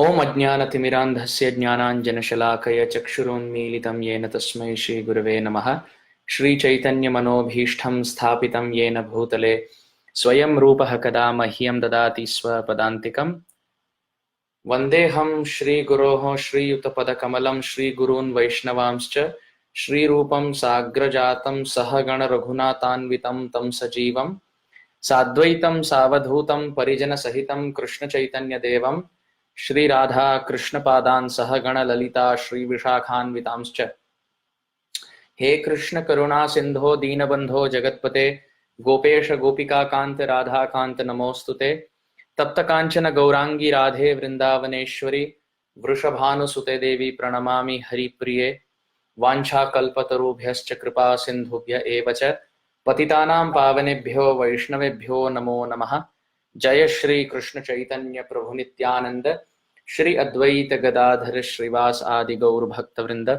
ओम अज्ञानतिमिरान्धस्य ज्ञानाञ्जनशलाकया चक्षुरुन्मीलितं येन तस्मै श्रीगुरवे नमः। श्रीचैतन्यमनोभीष्टं स्थापितं येन भूतले स्वयं रूपः कदा मह्यं ददाति स्वपदान्तिकम्। वन्देऽहं श्रीगुरोः श्रीयुतपदकमलं श्रीगुरून् वैष्णवांश्च श्रीरूपं साग्रजातं सहगणरघुनाथान्वितं तं सजीवं साद्वैतं सावधूतं परिजनसहितं कृष्णचैतन्यदेवं श्रीराधा कृष्णपादान् सहगण ललिता श्रीविशाखान्वितांश्च। हे कृष्ण करुणा सिंधो दीनबंधो जगत्पते गोपेश गोपिकाकांत राधाकांत नमोस्तुते। तप्त कांचन गौरांगी राधे वृंदावनेश्वरी वृषभानुसुते देवी प्रणमामि हरिप्रिये। वाञ्छाकल्पतरुभ्यश्च कृपा सिन्धुभ्य एव च पतितानां पावनेभ्यो वैष्णवेभ्यो नमो नमः। जय श्री कृष्ण चैतन्य प्रभु नित्यानंद श्री अद्वैत गदाधर श्रीवास आदि गौर भक्तवृंद।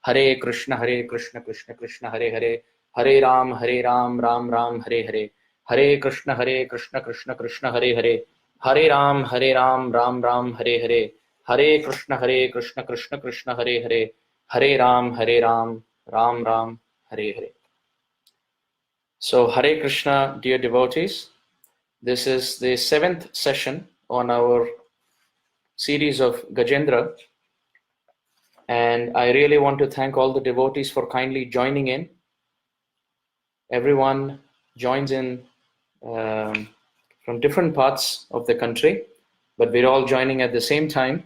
हरे कृष्ण कृष्ण कृष्ण हरे हरे, हरे राम राम राम हरे हरे, हरे कृष्ण कृष्ण कृष्ण हरे हरे, हरे राम राम राम हरे हरे, हरे कृष्ण कृष्ण कृष्ण हरे हरे, हरे Ram Ram Ram Hare Hare. So Hare Krishna, dear devotees. This is the 7th session on our series of Gajendra, and I really want to thank all the devotees for kindly joining in. Everyone joins in from different parts of the country, but we're all joining at the same time,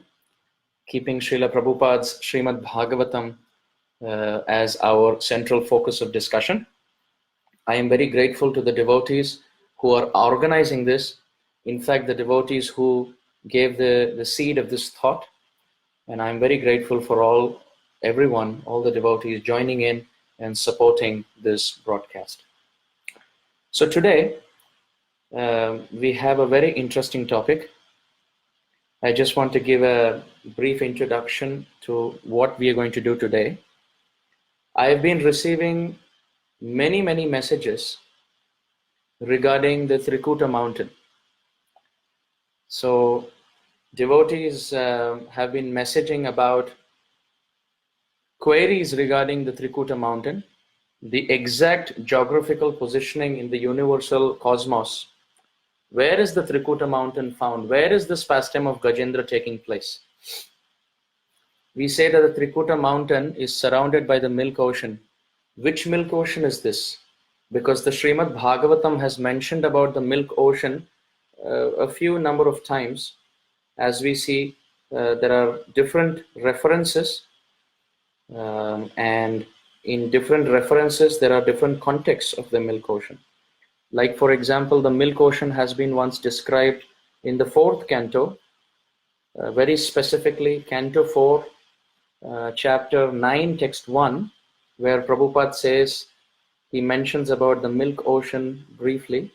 keeping Srila Prabhupada's Srimad Bhagavatam as our central focus of discussion. I am very grateful to the devotees who are organizing this. In fact, the devotees who gave the seed of this thought. And I'm very grateful for everyone, all the devotees joining in and supporting this broadcast. So today, we have a very interesting topic. I just want to give a brief introduction to what we are going to do today. I've been receiving many messages regarding the Trikuta mountain. So devotees have been messaging about queries regarding the Trikuta mountain, the exact geographical positioning in the universal cosmos. Where is the Trikuta mountain found? Where is this pastime of Gajendra taking place? We say that the Trikuta mountain is surrounded by the milk ocean. Which milk ocean is this? Because the Srimad Bhagavatam has mentioned about the milk ocean a few number of times. As we see, there are different references, and in different references there are different contexts of the milk ocean. Like, for example, the milk ocean has been once described in the 4th canto, very specifically canto 4, chapter 9, text 1, where Prabhupada says, he mentions about the milk ocean briefly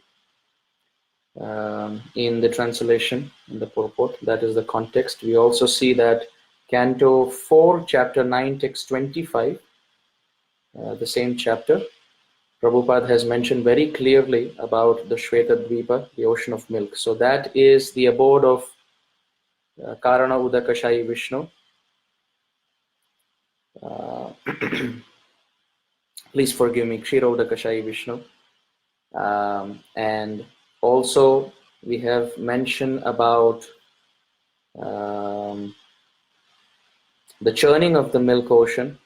in the translation, in the purport. That is the context. We also see that canto 4, chapter 9, text 25, the same chapter, Prabhupada has mentioned very clearly about the Shweta Dvipa, the ocean of milk. So that is the abode of Karana Udakashayi Vishnu. Please forgive me, Kshira Udakashayi Vishnu. And also we have mentioned about the churning of the milk ocean,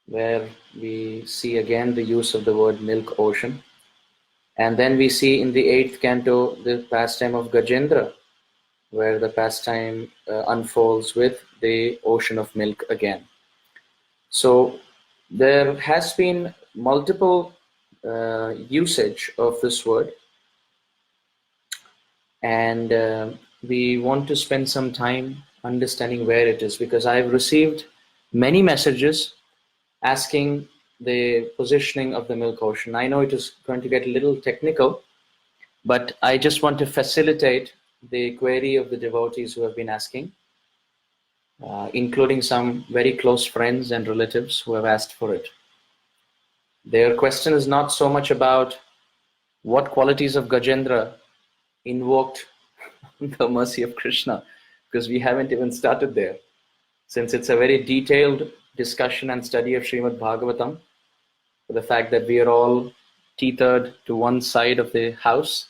where we see again the use of the word milk ocean. And then we see in the 8th canto the pastime of Gajendra, where the pastime unfolds with the ocean of milk again. So there has been multiple usage of this word, and we want to spend some time understanding where it is, because I've received many messages asking the positioning of the milk ocean. I know it is going to get a little technical, but I just want to facilitate the query of the devotees who have been asking, including some very close friends and relatives who have asked for it. Their question is not so much about what qualities of Gajendra invoked the mercy of Krishna, because we haven't even started there. Since it's a very detailed discussion and study of Srimad Bhagavatam, for the fact that we are all tethered to one side of the house,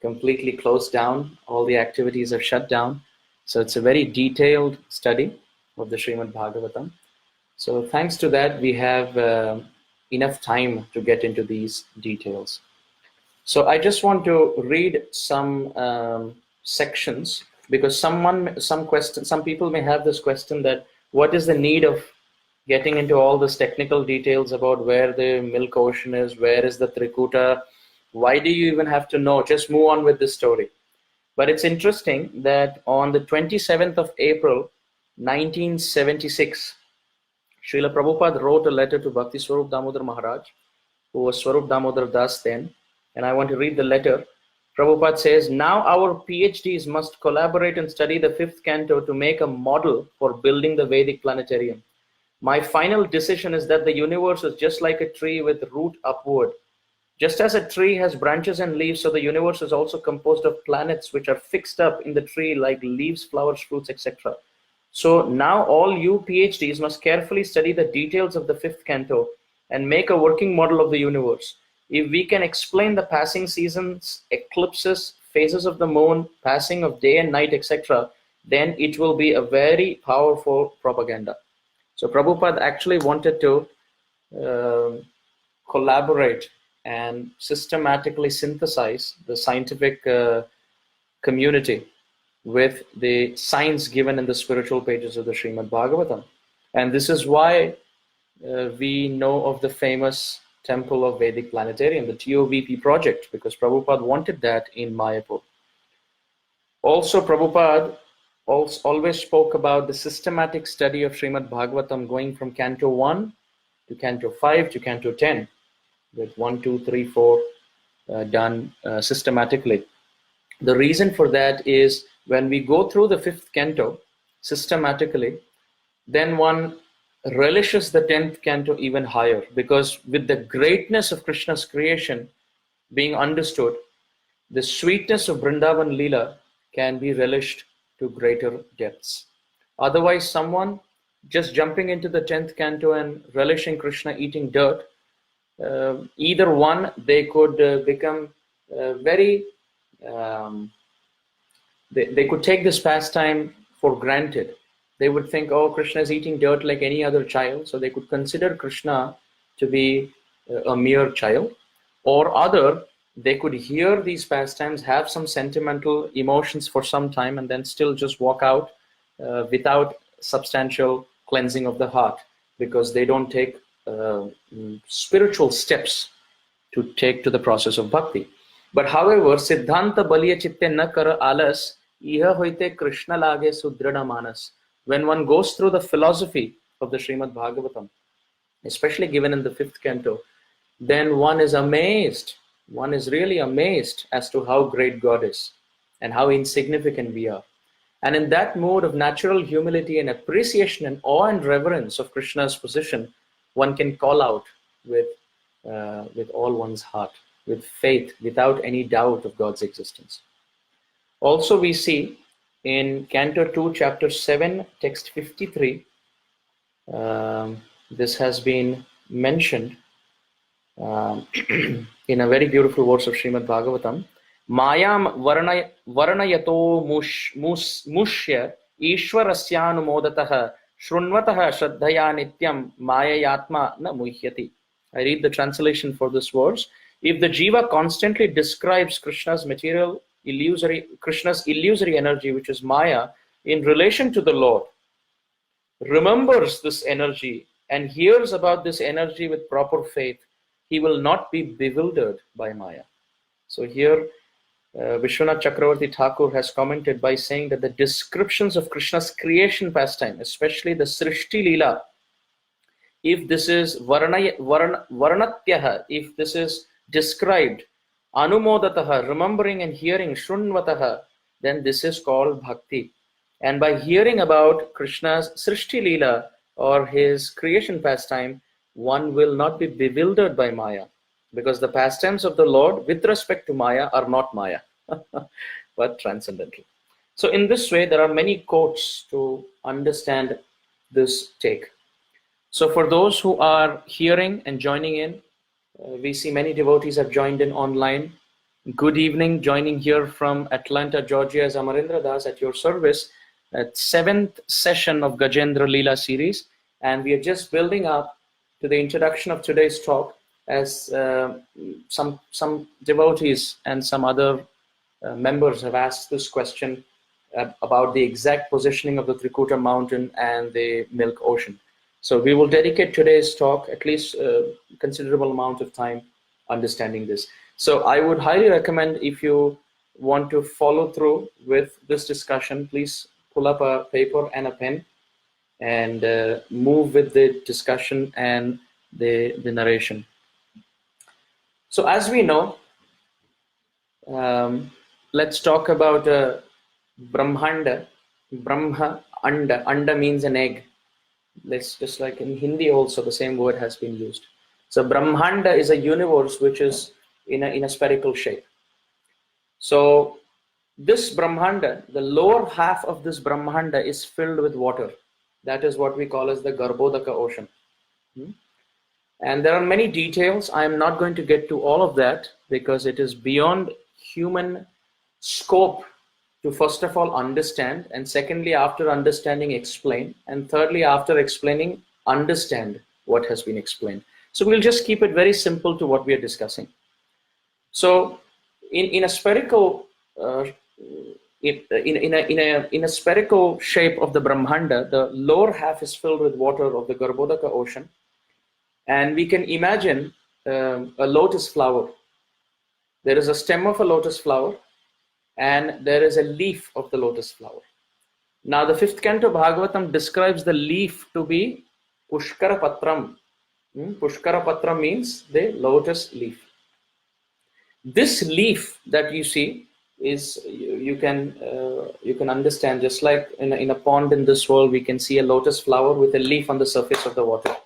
completely closed down, all the activities are shut down. So it's a very detailed study of the Srimad Bhagavatam. So thanks to that, we have enough time to get into these details. So I just want to read some sections, because some people may have this question that what is the need of getting into all this technical details about where the milk ocean is, where is the Trikuta, why do you even have to know? Just move on with this story. But it's interesting that on the 27th of April, 1976, Srila Prabhupada wrote a letter to Bhakti Swarup Damodar Maharaj, who was Swarup Damodar Das then, and I want to read the letter. Prabhupada says, now our PhDs must collaborate and study the 5th canto to make a model for building the Vedic planetarium. My final decision is that the universe is just like a tree with root upward. Just as a tree has branches and leaves, so the universe is also composed of planets which are fixed up in the tree like leaves, flowers, fruits, etc. So now all you PhDs must carefully study the details of the 5th canto and make a working model of the universe. If we can explain the passing seasons, eclipses, phases of the moon, passing of day and night, etc., then it will be a very powerful propaganda. So Prabhupada actually wanted to collaborate and systematically synthesize the scientific community with the science given in the spiritual pages of the Srimad Bhagavatam. And this is why we know of the famous Temple of Vedic Planetarium, the TOVP project, because Prabhupada wanted that in Mayapur. Also, Prabhupada always spoke about the systematic study of Srimad Bhagavatam going from Canto 1 to Canto 5 to Canto 10, with 1, 2, 3, 4 done systematically. The reason for that is when we go through the 5th canto systematically, then one relishes the 10th canto even higher, because with the greatness of Krishna's creation being understood, the sweetness of Vrindavan Leela can be relished to greater depths. Otherwise, someone just jumping into the 10th canto and relishing Krishna eating dirt, either one, they could become very they could take this pastime for granted. They would think, oh, Krishna is eating dirt like any other child, so they could consider Krishna to be a mere child. Or other, they could hear these pastimes, have some sentimental emotions for some time, and then still just walk out without substantial cleansing of the heart, because they don't take spiritual steps to take to the process of bhakti. But however, Siddhanta Baliya Chitte na kar alas, iha hoite Krishna lage sudrida manas. When one goes through the philosophy of the Srimad Bhagavatam, especially given in the 5th canto, then one is amazed. One is really amazed as to how great God is and how insignificant we are. And in that mode of natural humility and appreciation and awe and reverence of Krishna's position, one can call out with all one's heart, with faith, without any doubt of God's existence. Also, we see in Canto 2, Chapter 7, Text 53, this has been mentioned in a very beautiful verse of Srimad Bhagavatam. Mayam varanayato mushya ishwarasyanumodataha shrunvataha shraddhaya nityam mayayatma na muhyati. I read the translation for this verse. If the jiva constantly describes Krishna's illusory energy, which is Maya, in relation to the Lord, remembers this energy and hears about this energy with proper faith, he will not be bewildered by Maya. So here, Vishwanath Chakravarti Thakur has commented by saying that the descriptions of Krishna's creation pastime, especially the Srishti Leela, if this is Varanatyaha, if this is described, Anumodataha, remembering and hearing, Shrunvataha, then this is called Bhakti. And by hearing about Krishna's Srishti Leela, or his creation pastime, one will not be bewildered by Maya, because the pastimes of the Lord with respect to Maya are not Maya, but transcendental. So in this way, there are many quotes to understand this take. So for those who are hearing and joining in, we see many devotees have joined in online. Good evening, joining here from Atlanta, Georgia, is Amarendra Das at your service at 7th session of Gajendra Lila series. And we are just building up to the introduction of today's talk, as some devotees and some other members have asked this question about the exact positioning of the Trikuta mountain and the Milk Ocean. So we will dedicate today's talk at least a considerable amount of time understanding this. So I would highly recommend, if you want to follow through with this discussion, please pull up a paper and a pen and move with the discussion and the narration. So as we know, let's talk about Brahmanda. Brahma, Anda. Anda means an egg. Let's just like in Hindi also, the same word has been used. So Brahmanda is a universe which is in a spherical shape. So this Brahmanda, the lower half of this Brahmanda is filled with water. That is what we call as the Garbhodaka ocean. And there are many details. I am not going to get to all of that because it is beyond human scope to first of all understand, and secondly, after understanding, explain, and thirdly, after explaining, understand what has been explained. So we'll just keep it very simple to what we are discussing. So in a spherical in a spherical shape of the Brahmanda, the lower half is filled with water of the Garbhodaka ocean, and we can imagine a lotus flower. There is a stem of a lotus flower, and there is a leaf of the lotus flower. Now the 5th canto Bhagavatam describes the leaf to be Pushkara Patram. Pushkara Patram means the lotus leaf. This leaf that you see is, you can understand, just like in a pond in this world, we can see a lotus flower with a leaf on the surface of the water.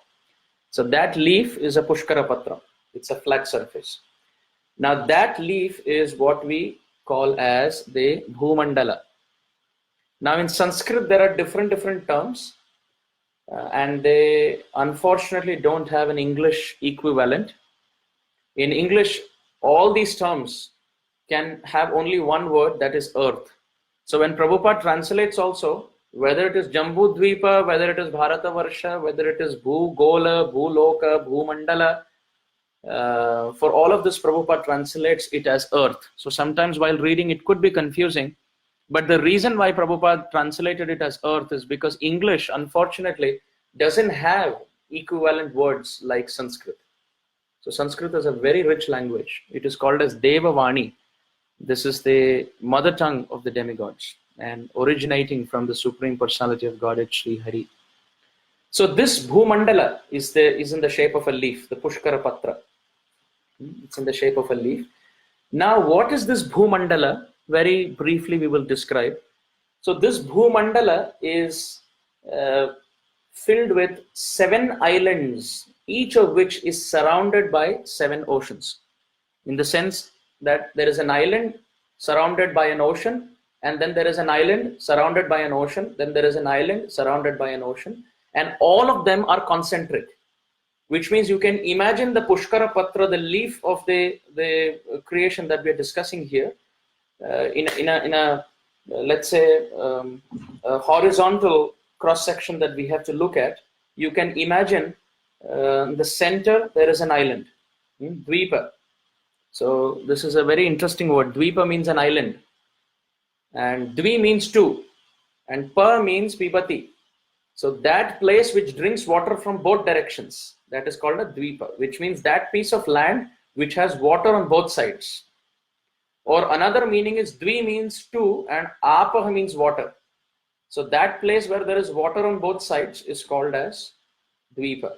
So that leaf is a Pushkara Patra. It's a flat surface. Now that leaf is what we call as the Bhumandala. Now in Sanskrit there are different terms and they unfortunately don't have an English equivalent. In English, all these terms can have only one word, that is earth. So when Prabhupada translates also, whether it is Jambu Dvipa, whether it is Bharata Varsha, whether it is Bhu Gola, Bhu Loka, Bhu Mandala, for all of this Prabhupada translates it as earth. So sometimes while reading it could be confusing, but the reason why Prabhupada translated it as earth is because English unfortunately doesn't have equivalent words like Sanskrit. So Sanskrit is a very rich language. It is called as Deva Vani. This is the mother tongue of the demigods and originating from the Supreme Personality of Godhead, Sri Hari. So this Bhumandala is in the shape of a leaf, the Pushkara Patra. It's in the shape of a leaf. Now what is this Bhumandala? Very briefly we will describe. So this Bhumandala is filled with 7 islands, each of which is surrounded by 7 oceans. In the sense that there is an island surrounded by an ocean, and then there is an island surrounded by an ocean, then there is an island surrounded by an ocean, and all of them are concentric, which means you can imagine the Pushkara Patra, the leaf of the creation that we are discussing here, in a let's say a horizontal cross section that we have to look at. You can imagine the center there is an island, Dvipa. So this is a very interesting word. Dvipa means an island, and Dvi means 2, and Pa means Pipati. So that place which drinks water from both directions, that is called a Dvipa, which means that piece of land which has water on both sides. Or another meaning is Dvi means 2 and Apah means water. So that place where there is water on both sides is called as Dvipa.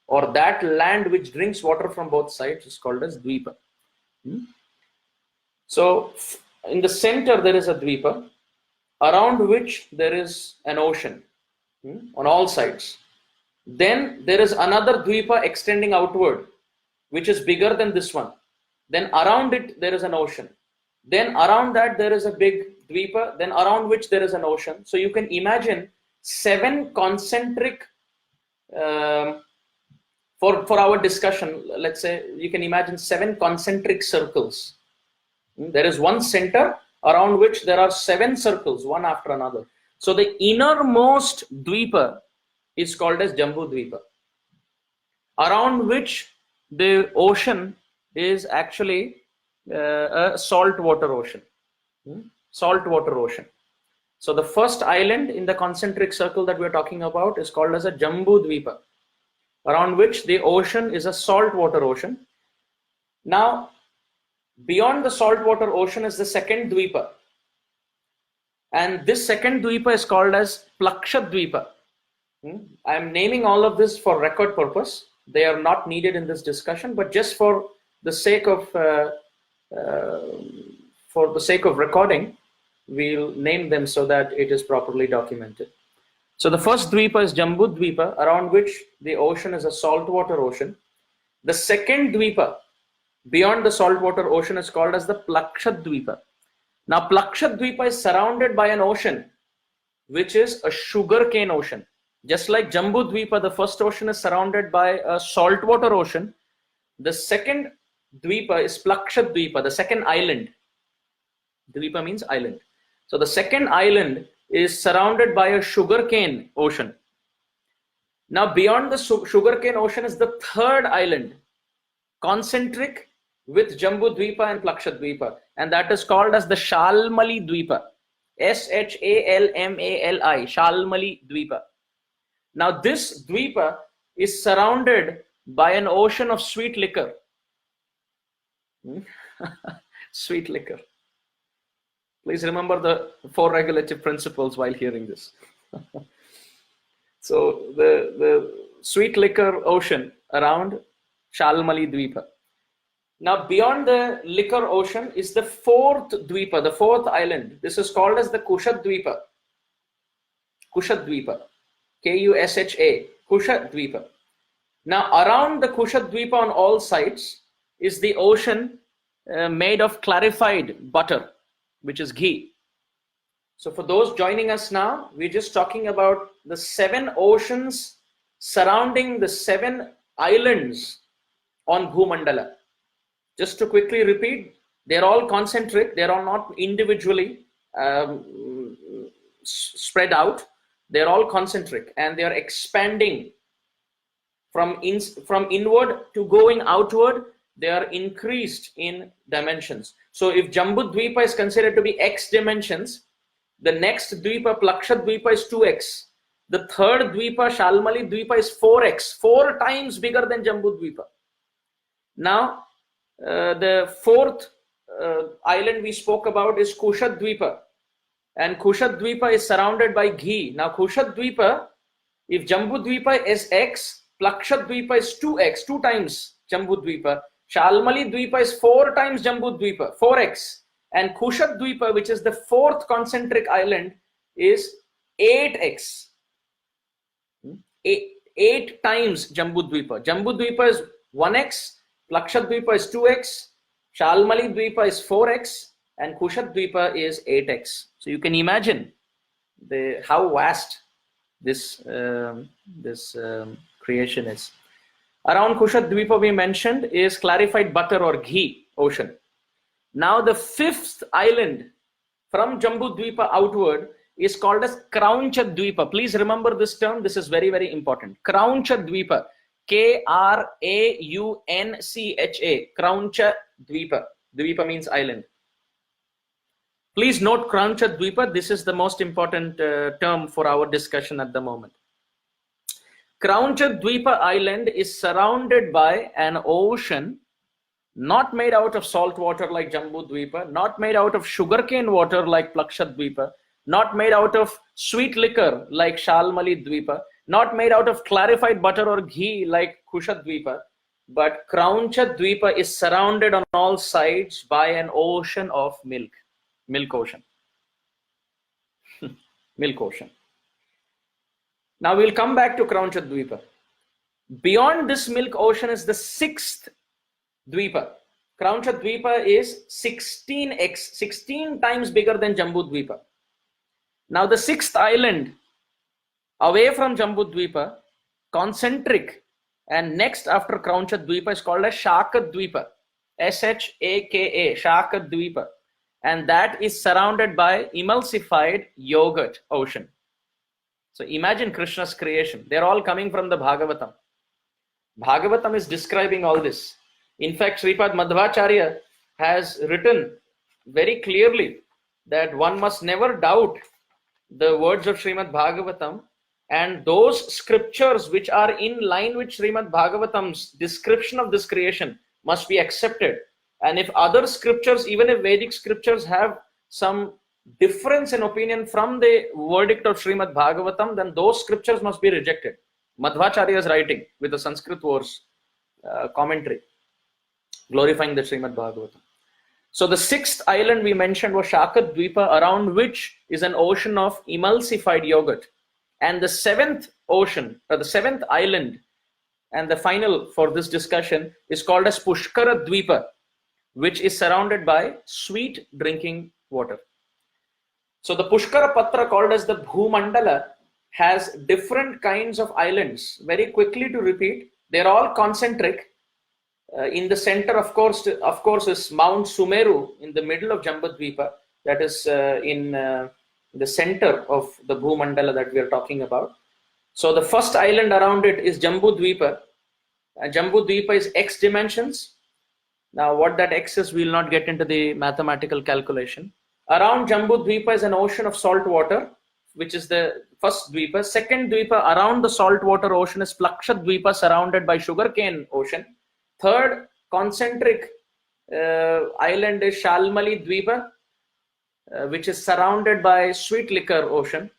Or that land which drinks water from both sides is called as Dvipa. So in the center there is a Dvipa, around which there is an ocean on all sides. Then there is another Dvipa extending outward, which is bigger than this one. Then around it there is an ocean. Then around that there is a big Dvipa, then around which there is an ocean. So you can imagine 7 concentric, for our discussion, let's say you can imagine 7 concentric circles. There is one center around which there are 7 circles, one after another. So the innermost Dvipa is called as Jambu Dvipa, around which the ocean is actually a saltwater ocean. Saltwater ocean. So the first island in the concentric circle that we are talking about is called as a Jambu Dvipa, around which the ocean is a saltwater ocean. Now, beyond the saltwater ocean is the second Dvipa. And this second Dvipa is called as Plaksha Dvipa. I am naming all of this for record purpose. They are not needed in this discussion, but just for the sake of recording, we'll name them so that it is properly documented. So the first Dvipa is Jambu Dvipa, around which the ocean is a saltwater ocean. The second Dvipa, beyond the saltwater ocean, is called as the Plaksha Dvipa. Now, Plaksha Dvipa is surrounded by an ocean, which is a sugarcane ocean. Just like Jambu Dvipa, the first ocean is surrounded by a saltwater ocean. The second Dvipa is Plaksha Dvipa, the second island. Dvipa means island. So the second island is surrounded by a sugarcane ocean. Now, beyond the sugarcane ocean is the third island, concentric with Jambu Dvipa and Plaksha Dvipa, and that is called as the Shalmali Dvipa. Shalmali, Shalmali Dvipa. Now, this Dvipa is surrounded by an ocean of sweet liquor. Sweet liquor. Please remember the 4 regulative principles while hearing this. So the sweet liquor ocean around Shalmali Dvipa. Now, beyond the liquor ocean is the fourth Dvipa, the fourth island. This is called as the Kusha Dvipa. Kusha Dvipa. Kusha, Kusha Dvipa. Now, around the Kusha Dvipa on all sides is the ocean made of clarified butter, which is ghee. So for those joining us now, we're just talking about the 7 oceans surrounding the 7 islands on Bhumandala. Just to quickly repeat, they're all concentric, they're all not individually spread out. They're all concentric and they are expanding from inward to going outward. They are increased in dimensions. So if Jambu Dvipa is considered to be X dimensions, the next Dvipa, Plaksha Dvipa, is 2X. The third Dvipa, Shalmali Dvipa, is 4X, 4 times bigger than Jambu Dvipa. Now, the fourth island we spoke about is Kusha Dvipa. And Kusha Dvipa is surrounded by ghee. Now, Kusha Dvipa, if Jambu Dvipa is X, Plaksha Dvipa is 2X, 2 times Jambu Dvipa. Shalmali Dvipa is 4 times Jambu Dvipa, 4X. And Kusha Dvipa, which is the fourth concentric island, is 8X. 8 times Jambu Dvipa. Jambu Dvipa is 1X, Plaksha Dvipa is 2X, Shalmali Dvipa is 4X, and Kusha Dvipa is 8X. So you can imagine how vast this creation is. Around Kusha Dvipa, we mentioned, is clarified butter or ghee ocean. Now the fifth island from Jambu Dvipa outward is called as Krauncha Dvipa. Please remember this term. This is very, very important. Krauncha Dvipa. Krauncha. Krauncha Dvipa. Dvipa means island. Please note Krauncha Dvipa. This is the most important term for our discussion at the moment. Krauncha Dvipa island is surrounded by an ocean not made out of salt water like Jambu Dvipa, not made out of sugarcane water like Plaksha Dvipa, not made out of sweet liquor like Shalmali Dvipa, not made out of clarified butter or ghee like Kusha Dvipa, but Krauncha Dvipa is surrounded on all sides by an ocean of milk. Milk ocean. Milk ocean. Now we'll come back to Krauncha Dvipa. Beyond this milk ocean is the sixth Dvipa. Krauncha Dvipa is 16x, 16 times bigger than Jambu Dvipa. Now the sixth island away from Jambu Dvipa, concentric, and next after Krauncha Dvipa is called as Shaka Dvipa, Shaka, Shaka Dvipa, and that is surrounded by emulsified yogurt ocean. So imagine Krishna's creation. They're all coming from the Bhagavatam. Bhagavatam is describing all this. In fact, Sripad Madhvacharya has written very clearly that one must never doubt the words of Srimad Bhagavatam, and those scriptures which are in line with Srimad Bhagavatam's description of this creation must be accepted. And if other scriptures, even if Vedic scriptures, have some difference in opinion from the verdict of Srimad Bhagavatam, then those scriptures must be rejected. Madhvacharya is writing with the Sanskrit verse commentary, glorifying the Srimad Bhagavatam. So the sixth island we mentioned was Shaka Dvipa, around which is an ocean of emulsified yogurt. And the seventh ocean, or the seventh island, and the final for this discussion, is called as Pushkara Dvipa, which is surrounded by sweet drinking water. So the Pushkara Patra, called as the Bhumandala, has different kinds of islands. Very quickly to repeat, they're all concentric. In the center, of course, is Mount Sumeru in the middle of Jambudvipa. That is in the center of the Bhumandala that we are talking about. So the first island around it is Jambudvipa. Jambudvipa is X dimensions. Now what that X is, we will not get into the mathematical calculation. Around Jambudvipa is an ocean of salt water, which is the first Dvipa. Second Dvipa around the saltwater ocean is Plaksha Dvipa, surrounded by sugarcane ocean. Third concentric island is Shalmali Dvipa, which is surrounded by sweet liquor ocean.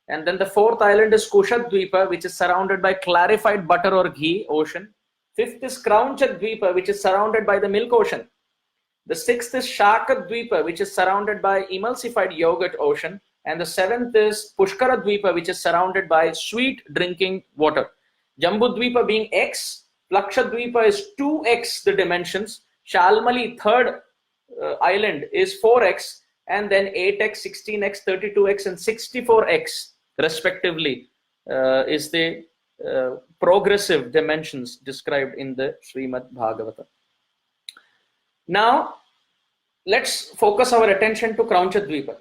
And then the fourth island is Kusha Dvipa, which is surrounded by clarified butter or ghee ocean. Fifth is Krauncha Dvipa, which is surrounded by the milk ocean. The sixth is Shaka Dvipa, which is surrounded by emulsified yogurt ocean. And the seventh is Pushkara Dvipa, which is surrounded by sweet drinking water. Jambu Dvipa being X, Plaksha Dvipa is 2x the dimensions. Shalmali, third island, is 4x, and then 8x, 16x, 32x, and 64x respectively is the progressive dimensions described in the Srimad Bhagavata. Now, let's focus our attention to Krauncha Dvipa.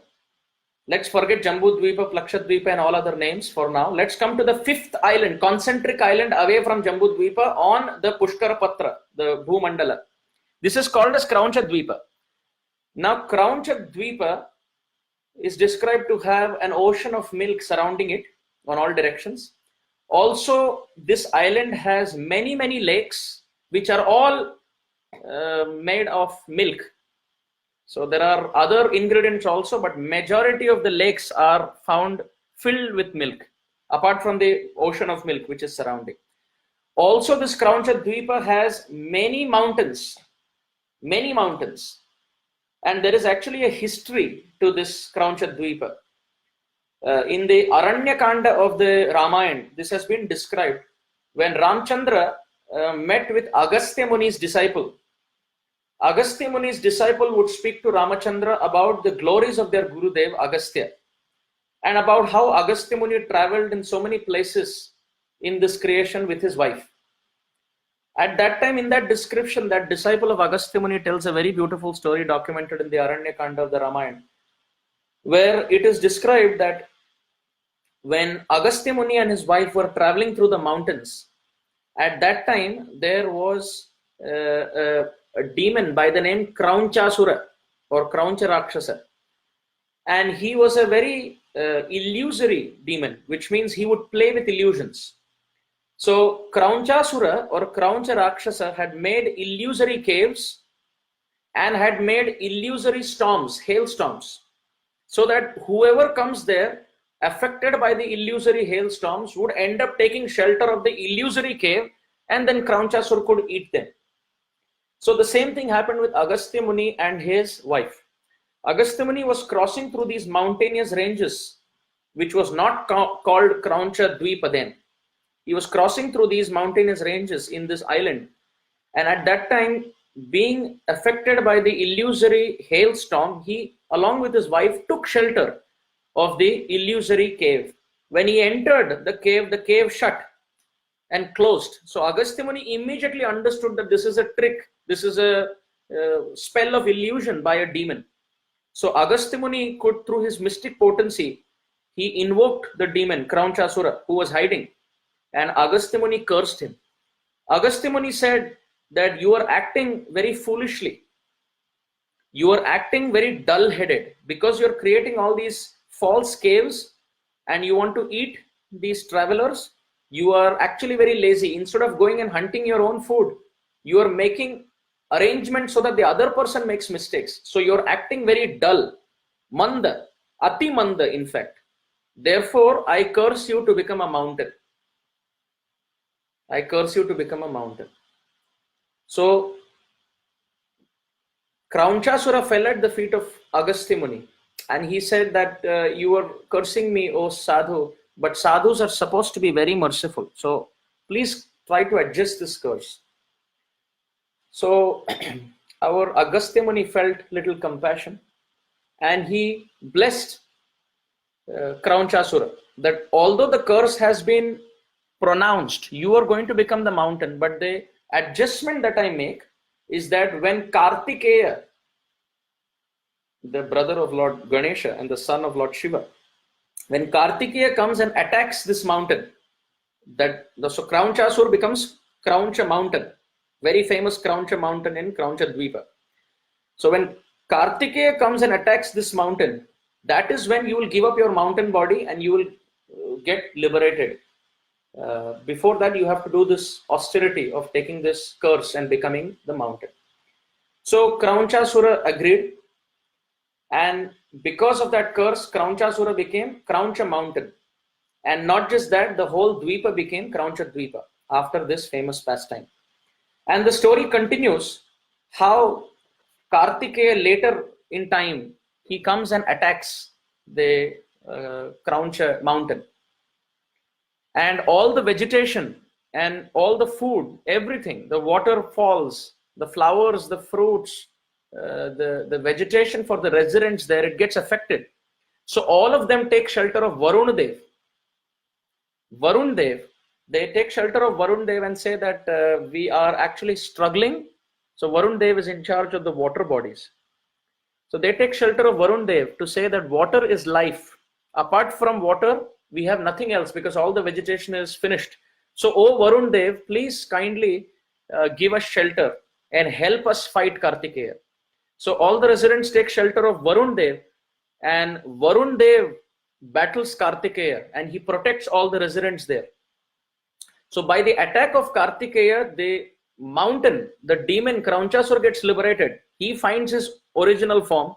Let's forget Jambu Dvipa, Plaksha Dvipa, and all other names for now. Let's come to the fifth island, concentric island away from Jambu Dvipa on the Pushkara Patra, the Bhumandala. This is called as Krauncha Dvipa. Now, Krauncha Dvipa is described to have an ocean of milk surrounding it on all directions. Also, this island has many, many lakes, which are all made of milk. So there are other ingredients also, but majority of the lakes are found filled with milk, apart from the ocean of milk which is surrounding. Also, this Krauncha Dvipa has many mountains, and there is actually a history to this Krauncha Dvipa. In the Aranyakanda of the Ramayana, this has been described when Ramchandra met with Agastya Muni's disciple. Agastya Muni's disciple would speak to Ramachandra about the glories of their Gurudev Agastya, and about how Agastya Muni traveled in so many places in this creation with his wife. At that time, in that description, that disciple of Agastya Muni tells a very beautiful story documented in the Aranyakanda of the Ramayana, where it is described that when Agastya Muni and his wife were traveling through the mountains, at that time there was a demon by the name Kraunchasura or Krauncha Rakshasa, and he was a very illusory demon, which means he would play with illusions. So Kraunchasura or Krauncha Rakshasa had made illusory caves and had made illusory storms, hailstorms, so that whoever comes there affected by the illusory hailstorms would end up taking shelter of the illusory cave, and then Kraunchasura could eat them. So the same thing happened with Agastya Muni and his wife. Agastya Muni was crossing through these mountainous ranges, which was not called Krauncha Dvipa then. He was crossing through these mountainous ranges in this island. And at that time, being affected by the illusory hailstorm, he, along with his wife, took shelter of the illusory cave. When he entered the cave shut and closed. So Agastya Muni immediately understood that this is a trick, this is a spell of illusion by a demon. So Agastya Muni could, through his mystic potency, he invoked the demon Kraunchasura, who was hiding, and Agastya Muni cursed him. Agastya Muni said that you are acting very foolishly. You are acting very dull-headed because you are creating all these false caves and you want to eat these travelers. You are actually very lazy. Instead of going and hunting your own food, you are making arrangements so that the other person makes mistakes. So you're acting very dull, manda, ati manda in fact. Therefore, I curse you to become a mountain. I curse you to become a mountain. So Kraunchasura fell at the feet of Agastya Muni and he said that you are cursing me, O sadhu, but sadhus are supposed to be very merciful. So please try to adjust this curse. So our Agastya Muni felt little compassion and he blessed Kraunchasura that although the curse has been pronounced, you are going to become the mountain, but the adjustment that I make is that when Kartikeya, the brother of Lord Ganesha and the son of Lord Shiva, when Kartikeya comes and attacks this mountain, so Kraunchasur becomes Krauncha mountain, very famous Krauncha mountain in Krauncha Dvipa. So when Kartikeya comes and attacks this mountain, that is when you will give up your mountain body and you will get liberated. Before that, you have to do this austerity of taking this curse and becoming the mountain. So Kraunchasura agreed, and because of that curse, Kraunchasura became Krauncha mountain. And not just that, the whole Dvipa became Krauncha Dvipa after this famous pastime. And the story continues how Kartikeya later in time, he comes and attacks the Krauncha mountain. And all the vegetation and all the food, everything, the waterfalls, the flowers, the fruits, the vegetation for the residents there, it gets affected. So all of them take shelter of Varun Dev. Varun Dev, they take shelter of Varun Dev and say that we are actually struggling. So Varun Dev is in charge of the water bodies. So they take shelter of Varun Dev to say that water is life. Apart from water, we have nothing else because all the vegetation is finished. So, O Varun Dev, please kindly give us shelter and help us fight Kartikeya. So all the residents take shelter of Varun Dev, and Varun Dev battles Kartikeya and he protects all the residents there. So by the attack of Kartikeya, the mountain, the demon Kraunchasur gets liberated. He finds his original form,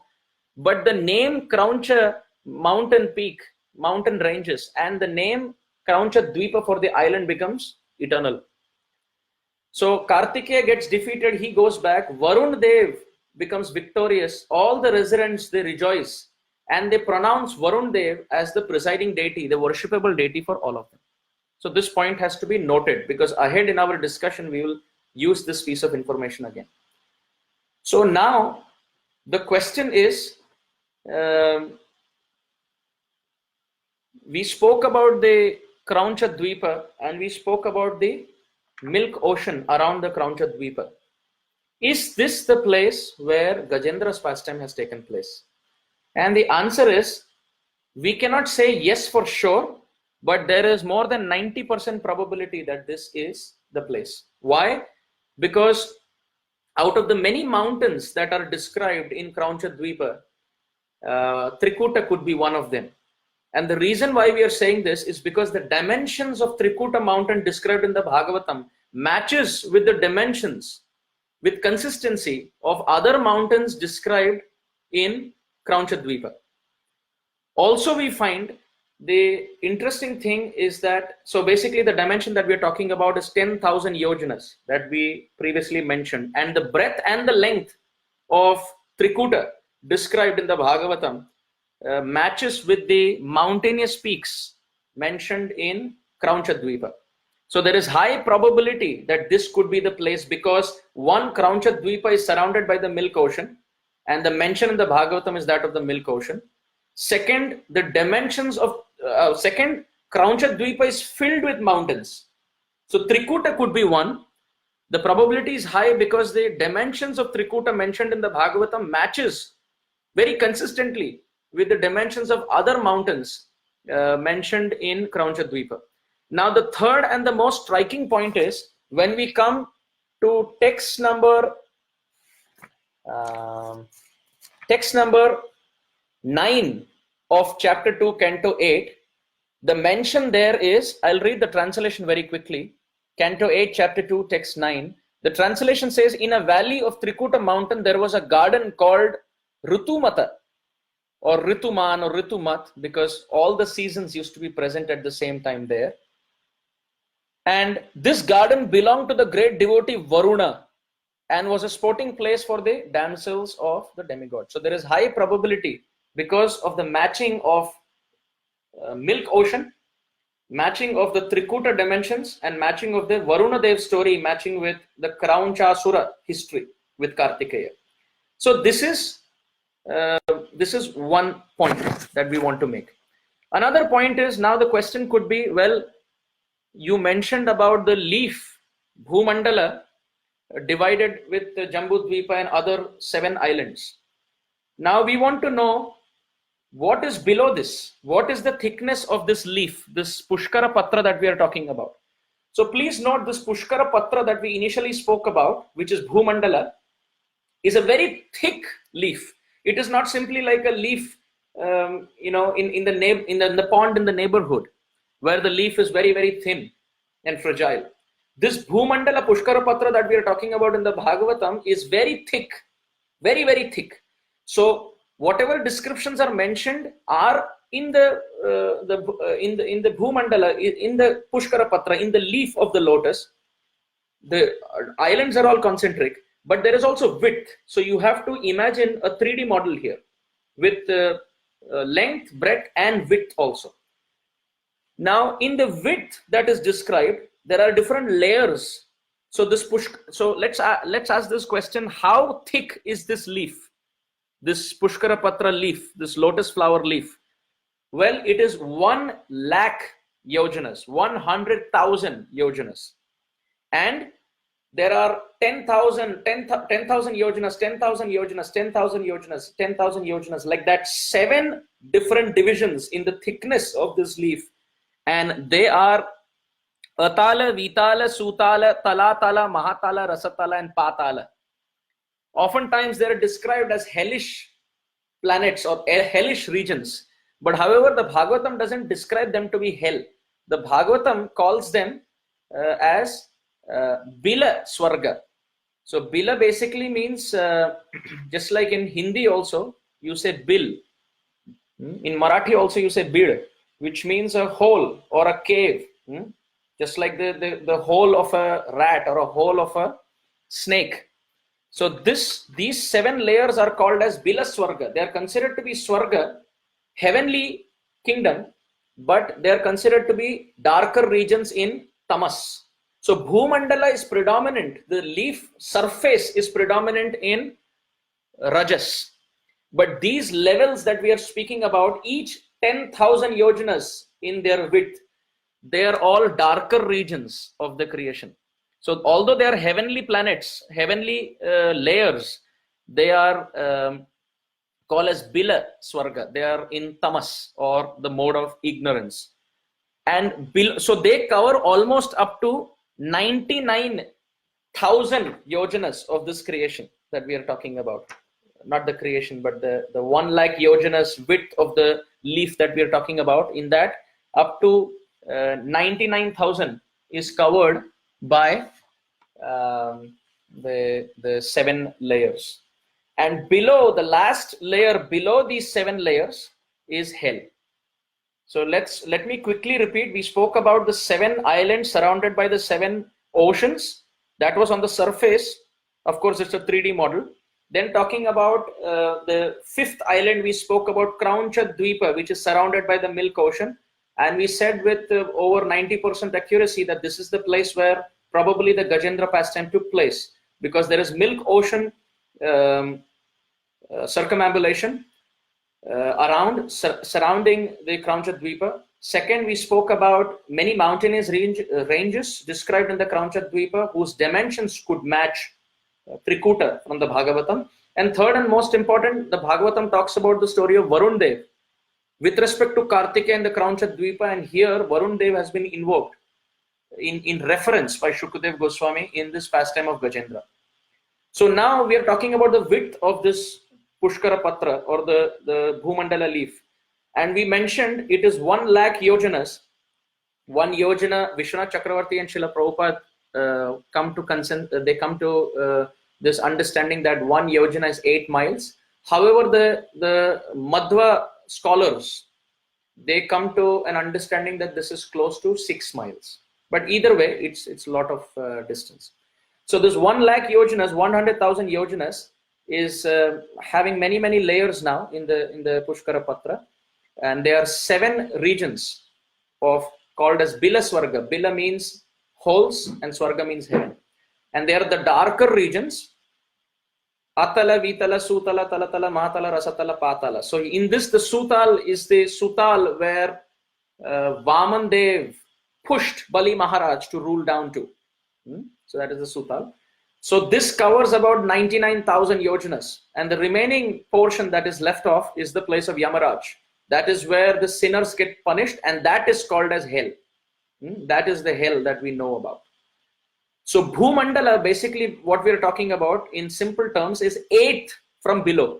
but the name Krauncha mountain peak, mountain ranges, and the name Krauncha Dvipa for the island becomes eternal. So Kartikeya gets defeated, he goes back, Varun Dev becomes victorious, all the residents, they rejoice, and they pronounce Varun Dev as the presiding deity, the worshipable deity for all of them. So this point has to be noted because ahead in our discussion, we will use this piece of information again. So now the question is, we spoke about the Krauncha Dvipa and we spoke about the milk ocean around the Krauncha Dvipa. Is this the place where Gajendra's pastime has taken place? And the answer is, we cannot say yes for sure, but there is more than 90% probability that this is the place. Why? Because out of the many mountains that are described in Krauncha Dvipa, Trikuta could be one of them. And the reason why we are saying this is because the dimensions of Trikuta mountain described in the Bhagavatam matches with the dimensions, with consistency of other mountains described in Krauncha Dvipa. Also, we find the interesting thing is that, so basically the dimension that we are talking about is 10,000 yojanas that we previously mentioned, and the breadth and the length of Trikuta described in the Bhagavatam matches with the mountainous peaks mentioned in Krauncha Dvipa. So there is high probability that this could be the place, because one, Krauncha Dvipa is surrounded by the Milk Ocean, and the mention in the Bhagavatam is that of the Milk Ocean. Second, the dimensions of second, Krauncha Dvipa is filled with mountains. So Trikuta could be one. The probability is high because the dimensions of Trikuta mentioned in the Bhagavatam matches very consistently with the dimensions of other mountains mentioned in Krauncha Dvipa. Now the third and the most striking point is when we come to text number 9 of chapter 2, canto 8, the mention there is, I'll read the translation very quickly. Canto 8, chapter 2, text 9. The translation says, in a valley of Trikuta mountain, there was a garden called Rutumata, or Rituman or Ritumat, because all the seasons used to be present at the same time there. And this garden belonged to the great devotee Varuna and was a sporting place for the damsels of the demigod. So there is high probability because of the matching of Milk Ocean, matching of the Trikuta dimensions, and matching of the Varuna Dev story, matching with the Kraunchasura history with Kartikeya. So this is one point that we want to make. Another point is, now the question could be, well, you mentioned about the leaf Bhumandala divided with the Jambu Dvipa and other 7 islands. Now we want to know what is below this. What is the thickness of this leaf, this Pushkara Patra that we are talking about? So please note, this Pushkara Patra that we initially spoke about, which is Bhumandala, is a very thick leaf. It is not simply like a leaf, in the pond in the neighborhood, where the leaf is very, very thin and fragile. This Bhumandala Pushkara Patra that we are talking about in the Bhagavatam is very thick, very, very thick. So whatever descriptions are mentioned are in the Bhumandala, in the Pushkara Patra, in the leaf of the lotus. The islands are all concentric, but there is also width. So you have to imagine a 3D model here with length, breadth, and width also. Now, in the width that is described, there are different layers. So let's ask this question: how thick is this leaf, this Pushkara Patra leaf, this lotus flower leaf? Well, it is 1 lakh yojanas, 100,000 yojanas, and there are 10,000 yojanas, 10,000 yojanas, 10,000 yojanas, 10,000 yojanas, like that, 7 different divisions in the thickness of this leaf. And they are Atala, Vitala, Sutala, Talatala, Mahatala, Rasatala, and Patala. Oftentimes they are described as hellish planets or hellish regions. But however, the Bhagavatam doesn't describe them to be hell. The Bhagavatam calls them as Bila Swarga. So Bila basically means, just like in Hindi also, you say Bil. In Marathi also you say Bid, which means a hole or a cave. Just like the hole of a rat or a hole of a snake. So these 7 layers are called as Bila Swarga. They are considered to be Swarga, heavenly kingdom, but they are considered to be darker regions in Tamas. So Bhumandala is predominant, the leaf surface is predominant in Rajas. But these levels that we are speaking about, each 10,000 yojanas in their width, they are all darker regions of the creation. So although they are heavenly planets, heavenly layers, they are called as Bila Swarga. They are in Tamas, or the mode of ignorance. And so they cover almost up to 99,000 yojanas of this creation that we are talking about. Not the creation, but the 1 lakh yojanas width of the leaf that we are talking about. In that, up to 99,000 is covered by the 7 layers. And below, the last layer below these 7 layers is hell. So let me quickly repeat. We spoke about the 7 islands surrounded by the 7 oceans. That was on the surface. Of course, it's a 3D model. Then talking about the 5th island, we spoke about Krauncha Dvipa, which is surrounded by the Milk Ocean. And we said with over 90% accuracy that this is the place where probably the Gajendra pastime took place, because there is milk ocean circumambulation surrounding the Krauncha Dvipa. Second, we spoke about many mountainous ranges described in the Krauncha Dvipa whose dimensions could match Trikuta from the Bhagavatam. And third and most important, the Bhagavatam talks about the story of Varun Dev with respect to Kartikeya and the Krauncha Dvipa, and here Varun Dev has been invoked in reference by Shukadev Goswami in this pastime of Gajendra. So now we are talking about the width of this Pushkara Patra, or the Bhumandala leaf. And we mentioned it is 1 lakh yojanas. 1 yojana, Vishwanath Chakravarti and Srila Prabhupada come to consent, they come to this understanding that 1 yojana is 8 miles. However, the Madhva scholars, they come to an understanding that this is close to 6 miles. But either way, it's a lot of distance. So this 1 lakh yojanas, 100,000 yojanas, is having many layers now in the Pushkara Patra, and there are 7 regions called as Bila Swarga. Bila means holes and Swarga means heaven, and they are the darker regions: Atala, Vitala, Sutala, Talatala, Mahatala, Rasatala, Patala. So in this, the Sutal is the Sutal where Vaman Dev pushed Bali Maharaj to rule down to. So that is the Sutal. So this covers about 99,000 yojanas, and the remaining portion that is left off is the place of Yamaraj. That is where the sinners get punished, and that is called as hell. That is the hell that we know about. So Bhumandala, basically what we are talking about in simple terms, is 8 from below.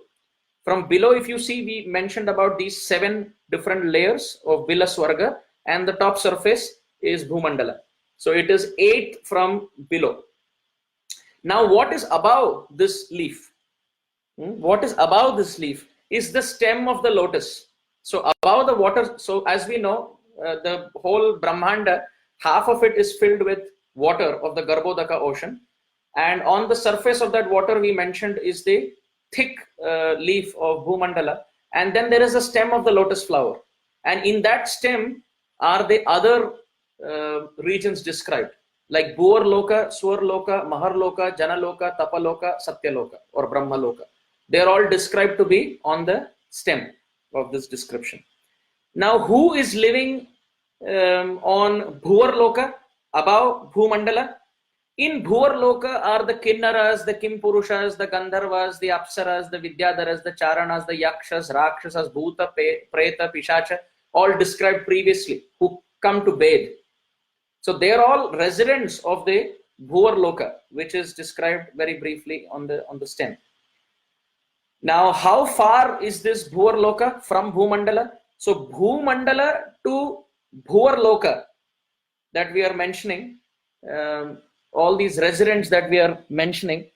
From below, if you see, we mentioned about these 7 different layers of Bila Swarga, and the top surface is Bhumandala. So it is 8 from below. Now, what is above this leaf? What is above this leaf is the stem of the lotus. So above the water, so as we know, the whole Brahmanda, half of it is filled with water of the Garbhodaka ocean. And on the surface of that water, we mentioned, is the thick leaf of Bhumandala. And then there is a stem of the lotus flower. And in that stem are the other regions described, like Bhuvar Loka, Swar Loka, Mahar Loka, Jana Loka, Tapa Loka, Satya Loka, or Brahma Loka. They are all described to be on the stem of this description. Now, who is living on Bhuvar Loka, above Bhumandala? In Bhuvar Loka are the Kinnaras, the Kimpurushas, the Gandharvas, the Apsaras, the Vidyadharas, the Charanas, the Yakshas, Rakshasas, Bhuta, Preta, Pishacha, all described previously, who come to bathe. So they are all residents of the Bhuvar Loka, which is described very briefly on the stem. Now, how far is this Bhuvar Loka from Bhumandala? So Bhumandala to Bhuvar Loka that we are mentioning, all these residents that we are mentioning,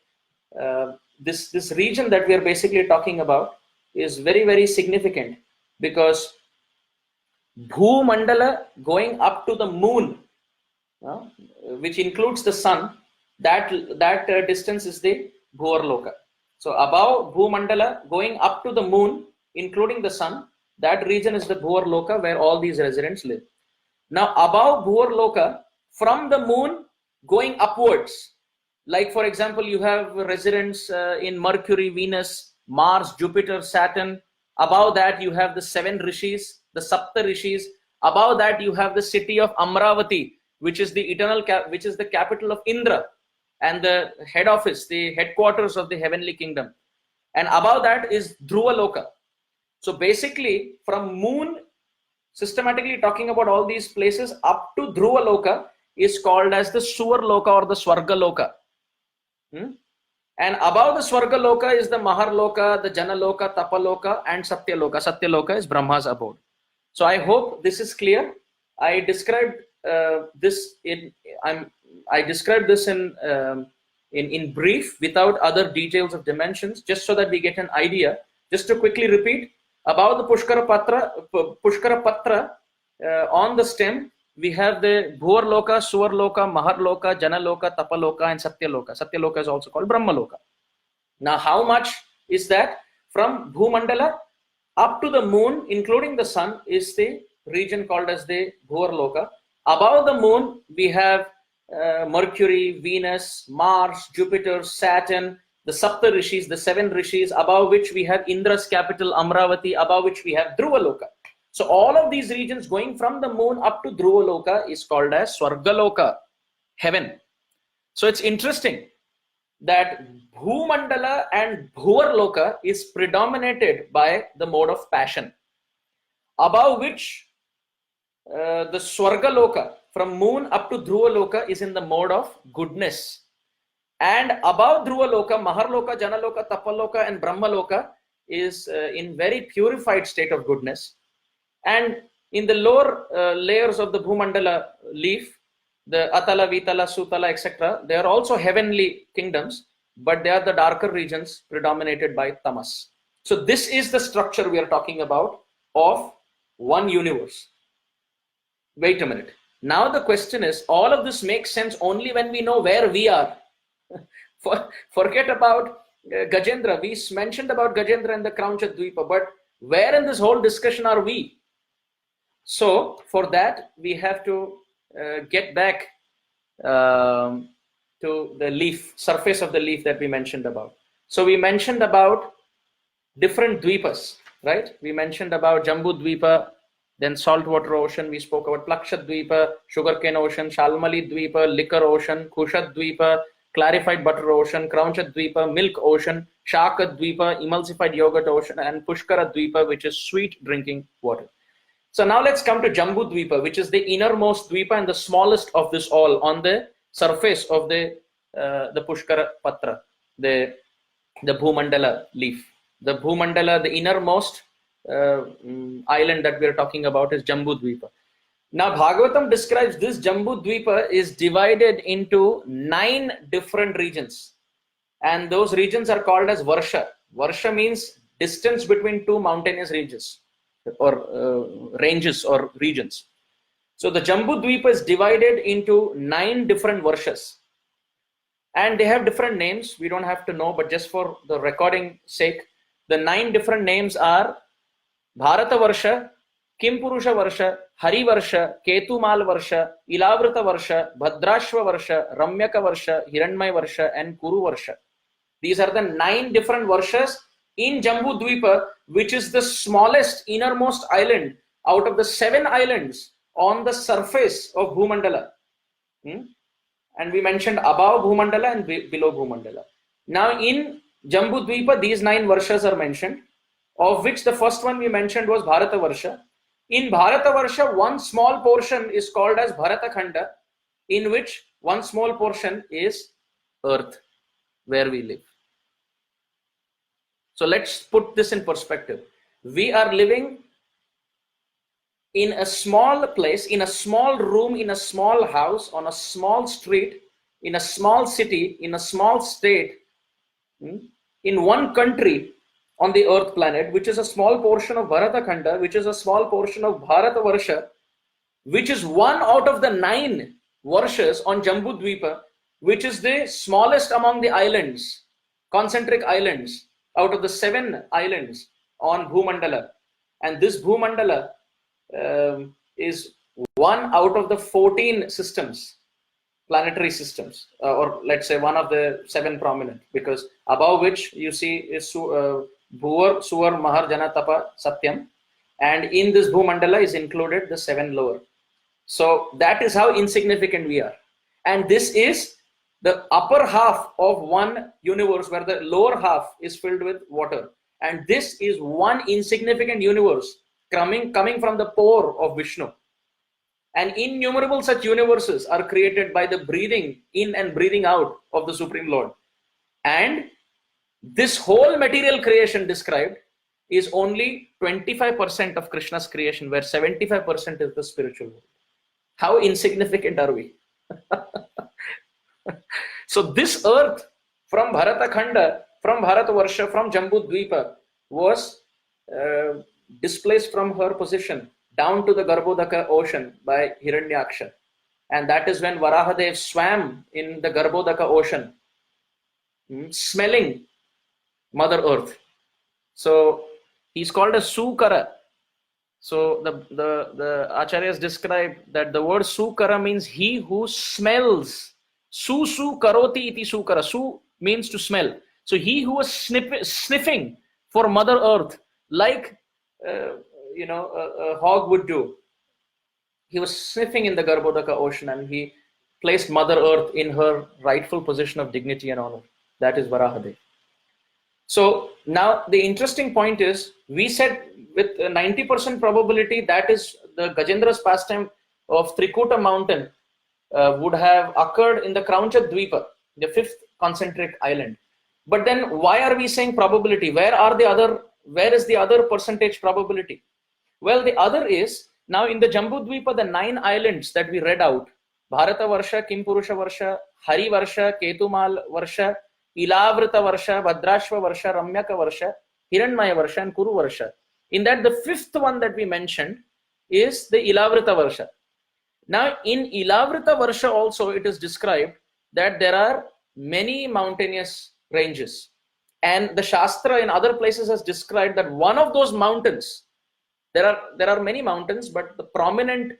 this region that we are basically talking about is very significant, because Bhumandala going up to the moon, which includes the sun, that distance is the Bhuvar Loka. So above Bhumandala going up to the moon, including the sun, that region is the Bhuvar Loka where all these residents live. Now above Bhuvar Loka, from the moon going upwards, like for example, you have residents in Mercury, Venus, Mars, Jupiter, Saturn. Above that you have the 7 rishis, the Sapta rishis. Above that you have the city of Amravati, which is the eternal which is the capital of Indra and the head office, the headquarters of the heavenly kingdom. And above that is Dhruva Loka. So basically, from moon, systematically talking about all these places up to Dhruva Loka is called as the Suvar Loka or the Swarga Loka. And above the Swarga Loka is the Mahar Loka, the Jana Loka, Tapa Loka, and Satya Loka. Satya Loka is Brahma's abode. So I hope this is clear. I described this in brief without other details of dimensions, just so that we get an idea. Just to quickly repeat, about the Pushkara Patra, on the stem we have the Bhuvar Loka, Suvar Loka, Mahar Loka, Jana Loka, Tapa Loka, and Satya Loka. Satya Loka is also called Brahma Loka. Now, how much is that? From Bhumandala up to the moon, including the sun, is the region called as the Bhuvarloka. Above the moon, we have Mercury, Venus, Mars, Jupiter, Saturn, the Sapta Rishis, the 7 Rishis, above which we have Indra's capital, Amravati, above which we have Dhruvaloka. So all of these regions going from the moon up to Dhruvaloka is called as Swargaloka, heaven. So it's interesting that Bhumandala and Bhuvarloka is predominated by the mode of passion, above which the Swargaloka, from moon up to Dhruvaloka, is in the mode of goodness. And above Dhruvaloka, Maharloka, Janaloka, Tapaloka and Brahmaloka is in very purified state of goodness. And in the lower layers of the Bhumandala leaf, the Atala, Vitala, Sutala, etc., they are also heavenly kingdoms, but they are the darker regions predominated by Tamas. So this is the structure we are talking about of one universe. Wait a minute. Now the question is, all of this makes sense only when we know where we are. Forget about Gajendra. We mentioned about Gajendra and the Krauncha Dvipa, but where in this whole discussion are we? So for that, we have to get back to the leaf, surface of the leaf that we mentioned about. So we mentioned about different dvipas, right? We mentioned about Jambu Dvipa, then saltwater ocean. We spoke about Plaksha Dvipa, sugarcane ocean, Shalmali Dvipa, liquor ocean, Kusha Dvipa, clarified butter ocean, Krauncha Dvipa, milk ocean, Shaka Dvipa, emulsified yogurt ocean, and Pushkara Dvipa, which is sweet drinking water. So now let's come to Jambu Dvipa, which is the innermost Dvipa and the smallest of this all on the surface of the Pushkara Patra, the Bhumandala leaf. The Bhumandala, the innermost island that we are talking about is Jambu Dvipa. Now Bhagavatam describes this Jambu Dvipa is divided into 9 different regions, and those regions are called as Varsha. Varsha means distance between 2 mountainous ranges or ranges or regions. So the Jambu Dvipa is divided into 9 different Varshas, and they have different names. We don't have to know, but just for the recording sake, the 9 different names are Bharata Varsha, Kimpurusha Varsha, Hari Varsha, Ketumal Varsha, Ilavrita Varsha, Bhadrashva Varsha, Ramyaka Varsha, Hiranmay Varsha, and Kuru Varsha. These are the 9 different Varshas in Jambu Dvipa, which is the smallest innermost island out of the 7 islands on the surface of Bhumandala. And we mentioned above Bhumandala and below Bhumandala. Now in Jambu Dvipa, these 9 Varshas are mentioned, of which the first one we mentioned was Bharata Varsha. In Bharata Varsha, one small portion is called as Bharata Khanda, in which one small portion is earth, where we live. So let's put this in perspective. We are living in a small place, in a small room, in a small house, on a small street, in a small city, in a small state, in one country on the earth planet, which is a small portion of Bharata Khanda, which is a small portion of Bharata Varsha, which is one out of the 9 Varshas on Jambu Dvipa, which is the smallest among the islands, concentric islands, out of the 7 islands on Bhumandala. And this Bhumandala is one out of the 14 systems, planetary systems, or let's say one of the 7 prominent, because above which you see is Bhuvar, Suvar, Mahar, Jana, Tapa, Satyam, and in this Bhumandala is included the 7 lower. So that is how insignificant we are. And this is the upper half of one universe, where the lower half is filled with water. And this is one insignificant universe coming from the pore of Vishnu. And innumerable such universes are created by the breathing in and breathing out of the Supreme Lord. And this whole material creation described is only 25% of Krishna's creation, where 75% is the spiritual world. How insignificant are we? So this earth from Bharata Khanda, from Bharata Varsha, from Jambu Dvipa was displaced from her position down to the Garbhodaka ocean by Hiranyaksha. And that is when Varahadev swam in the Garbhodaka ocean, smelling Mother Earth. So he's called a Sukara. So the acharyas describe that the word sukara means he who smells. Su karoti iti sukara. Su means to smell. So he who was sniffing for Mother Earth, like a hog would do. He was sniffing in the Garbhodaka ocean, and he placed Mother Earth in her rightful position of dignity and honor. That is Varahadev. So now the interesting point is, we said with 90% probability that is the Gajendra's pastime of Trikuta mountain would have occurred in the Krauncha Dvipa, the fifth concentric island. But then why are we saying probability? Where is the other percentage probability? Well, the other is, now in the Jambu Dvipa, the 9 islands that we read out, Bharata Varsha, Kimpurusha Varsha, Hari Varsha, Ketumal Varsha, Ilavrita Varsha, Bhadrashva Varsha, Ramyaka Varsha, Hiranmaya Varsha, and Kuru Varsha. In that, the fifth one that we mentioned is the Ilavrita Varsha. Now, in Ilavrita Varsha also, it is described that there are many mountainous ranges. And the Shastra in other places has described that one of those mountains, there are many mountains, but the prominent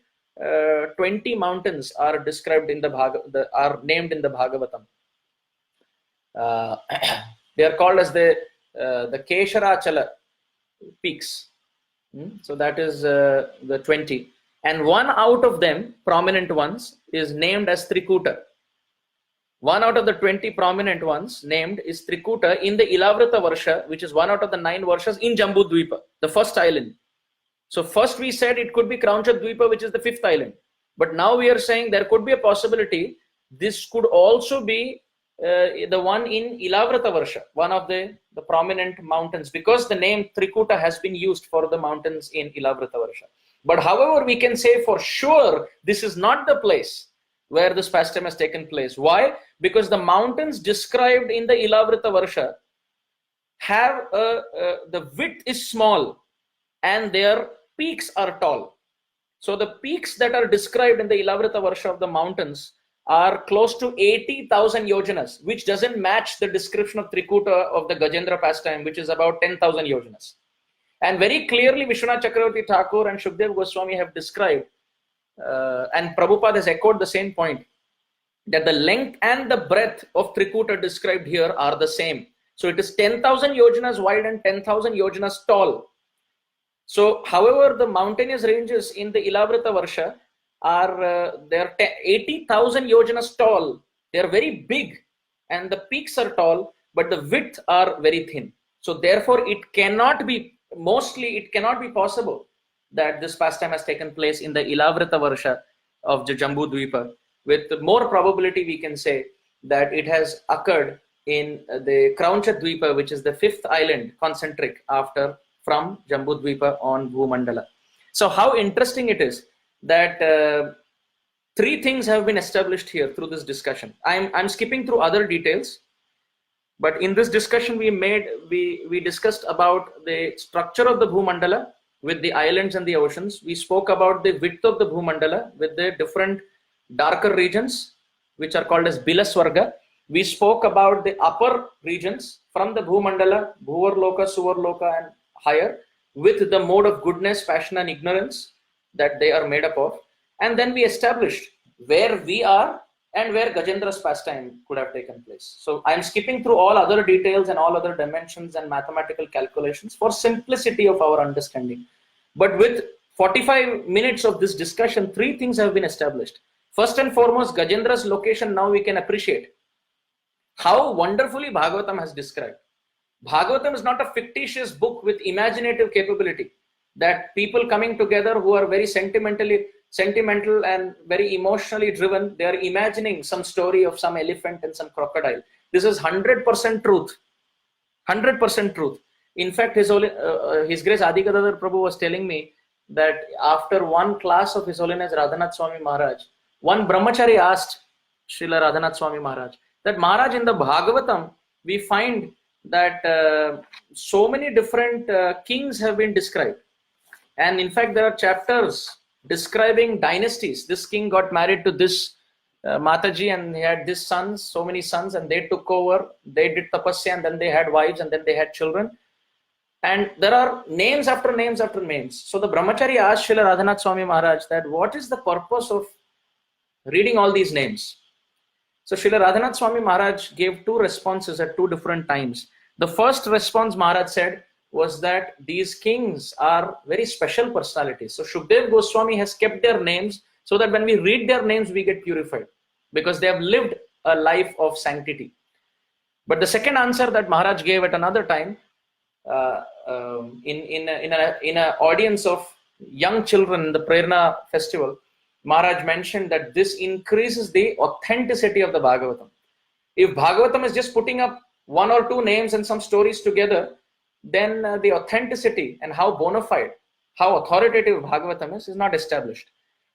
20 mountains are described in are named in the Bhagavatam. They are called as the Kesharachala peaks. So that is the 20. And one out of them, prominent ones, is named as Trikuta. One out of the 20 prominent ones named is Trikuta in the Ilavrita Varsha, which is one out of the 9 Varshas in Jambu Dvipa, the first island. So first we said it could be Krauncha Dvipa, which is the 5th island. But now we are saying there could be a possibility this could also be the one in Ilavrita Varsha, one of the prominent mountains, because the name Trikuta has been used for the mountains in Ilavrita Varsha. But however, we can say for sure this is not the place where this pastime has taken place. Why? Because the mountains described in the Ilavrita Varsha have the width is small and their peaks are tall. So the peaks that are described in the Ilavrita Varsha of the mountains are close to 80,000 yojanas, which doesn't match the description of Trikuta of the Gajendra pastime, which is about 10,000 yojanas. And very clearly Vishwanath Chakravarti Thakur and Shukdev Goswami have described, and Prabhupada has echoed the same point, that the length and the breadth of Trikuta described here are the same. So it is 10,000 yojanas wide and 10,000 yojanas tall. So however, the mountainous ranges in the Ilavrita Varsha are 80,000 yojanas tall. They are very big and the peaks are tall, but the width are very thin. So therefore it cannot be possible that this pastime has taken place in the Ilavrita Varsha of the Jambu Dvipa. With more probability, we can say that it has occurred in the Krauncha Dvipa, which is the 5th island concentric from Jambu Dvipa on Bhumandala. So how interesting it is that 3 things have been established here through this discussion. I'm skipping through other details, but in this discussion we discussed about the structure of the Bhumandala with the islands and the oceans. We spoke about the width of the Bhumandala with the different darker regions, which are called as Bilaswarga. We spoke about the upper regions from the Bhumandala, Bhuvarloka, Suvarloka and higher, with the mode of goodness, passion and ignorance that they are made up of. And then we established where we are and where Gajendra's pastime could have taken place. So I'm skipping through all other details and all other dimensions and mathematical calculations for simplicity of our understanding. But with 45 minutes of this discussion, 3 things have been established. First and foremost, Gajendra's location, now we can appreciate how wonderfully Bhagavatam has described. Bhagavatam is not a fictitious book with imaginative capability, that people coming together who are very sentimental and very emotionally driven, they are imagining some story of some elephant and some crocodile. This is 100% truth. 100% truth. In fact, His Grace Adi Gadadhar Prabhu was telling me that after one class of His Holiness Radhanath Swami Maharaj, one brahmachari asked Srila Radhanath Swami Maharaj that, Maharaj, in the Bhagavatam we find that so many different kings have been described, and in fact there are chapters describing dynasties. This king got married to this Mataji and he had this sons, so many sons, and they took over, they did tapasya and then they had wives and then they had children. And there are names after names after names. So the brahmachari asked Srila Radhanath Swami Maharaj that what is the purpose of reading all these names? So Srila Radhanath Swami Maharaj gave two responses at two different times. The first response Maharaj said was that these kings are very special personalities. So Shukdev Goswami has kept their names so that when we read their names, we get purified because they have lived a life of sanctity. But the second answer that Maharaj gave at another time, in an audience of young children in the Prerna festival, Maharaj mentioned that this increases the authenticity of the Bhagavatam. If Bhagavatam is just putting up one or two names and some stories together, then the authenticity and how bona fide, how authoritative Bhagavatam is not established.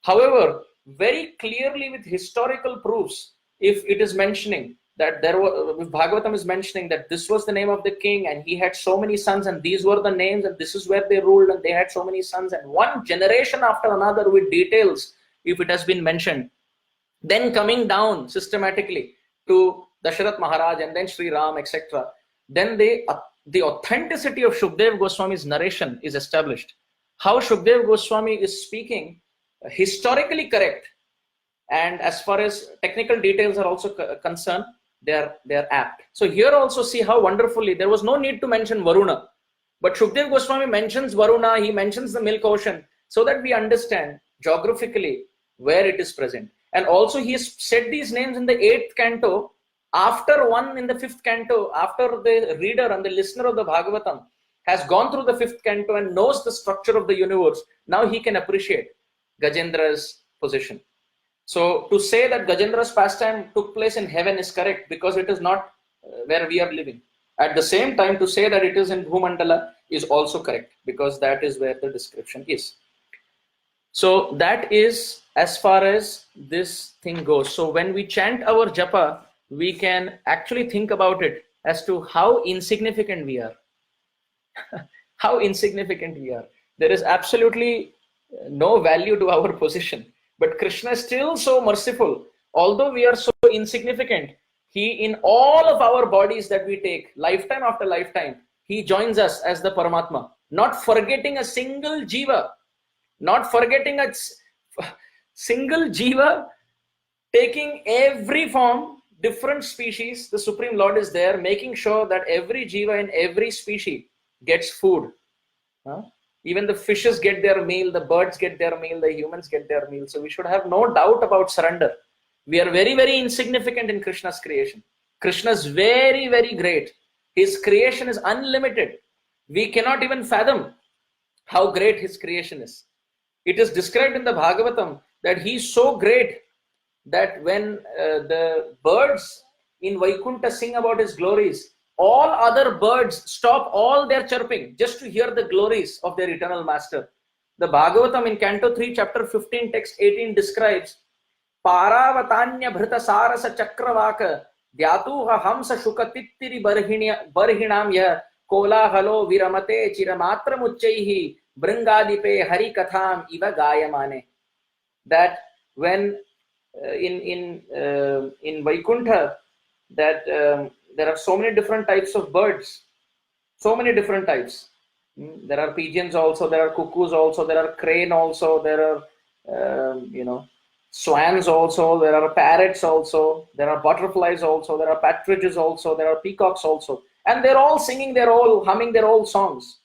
However, very clearly with historical proofs, if it is mentioning that if Bhagavatam is mentioning that this was the name of the king and he had so many sons and these were the names and this is where they ruled and they had so many sons, and one generation after another with details, if it has been mentioned, then coming down systematically to Dasharath Maharaj and then Sri Ram, etc., then the authenticity of Shukdev Goswami's narration is established. How Shukdev Goswami is speaking historically correct, and as far as technical details are also concerned, they are apt. So here also see how wonderfully there was no need to mention Varuna, but Shukdev Goswami mentions Varuna, he mentions the milk ocean, so that we understand geographically where it is present. And also he has said these names in the 8th canto, after one in the 5th canto, after the reader and the listener of the Bhagavatam has gone through the 5th canto and knows the structure of the universe, now he can appreciate Gajendra's position. So to say that Gajendra's pastime took place in heaven is correct because it is not where we are living. At the same time, to say that it is in Bhumandala is also correct because that is where the description is. So that is as far as this thing goes. So when we chant our japa, we can actually think about it as to how insignificant we are. How insignificant we are. There is absolutely no value to our position. But Krishna is still so merciful. Although we are so insignificant, he, in all of our bodies that we take, lifetime after lifetime, he joins us as the Paramatma, not forgetting a single jiva, not forgetting a single jiva, taking every form, different species. The Supreme Lord is there, making sure that every jiva in every species gets food. Even the fishes get their meal, the birds get their meal, the humans get their meal. So we should have no doubt about surrender. We are very, very insignificant in Krishna's creation. Krishna is very, very great. His creation is unlimited. We cannot even fathom how great his creation is. It is described in the Bhagavatam that he is so great that when the birds in Vaikunta sing about his glories, all other birds stop all their chirping just to hear the glories of their eternal master. The Bhagavatam in Canto 3, chapter 15, text 18 describes Paravatanya Bhrita Sarasa Chakravaka Dyatuha Hamsa Shukatittiri Barhinam Yah Kola Halo Viramate Chiramatra Muchaihi Bringadipe Hari Katham Iva Gayamane. That when in Vaikuntha, that there are so many different types of birds, so many different types. There are pigeons also, there are cuckoos also, there are crane also, there are swans also, there are parrots also, there are butterflies also, there are partridges also, there are peacocks also, and they're all singing, they're all humming their old songs.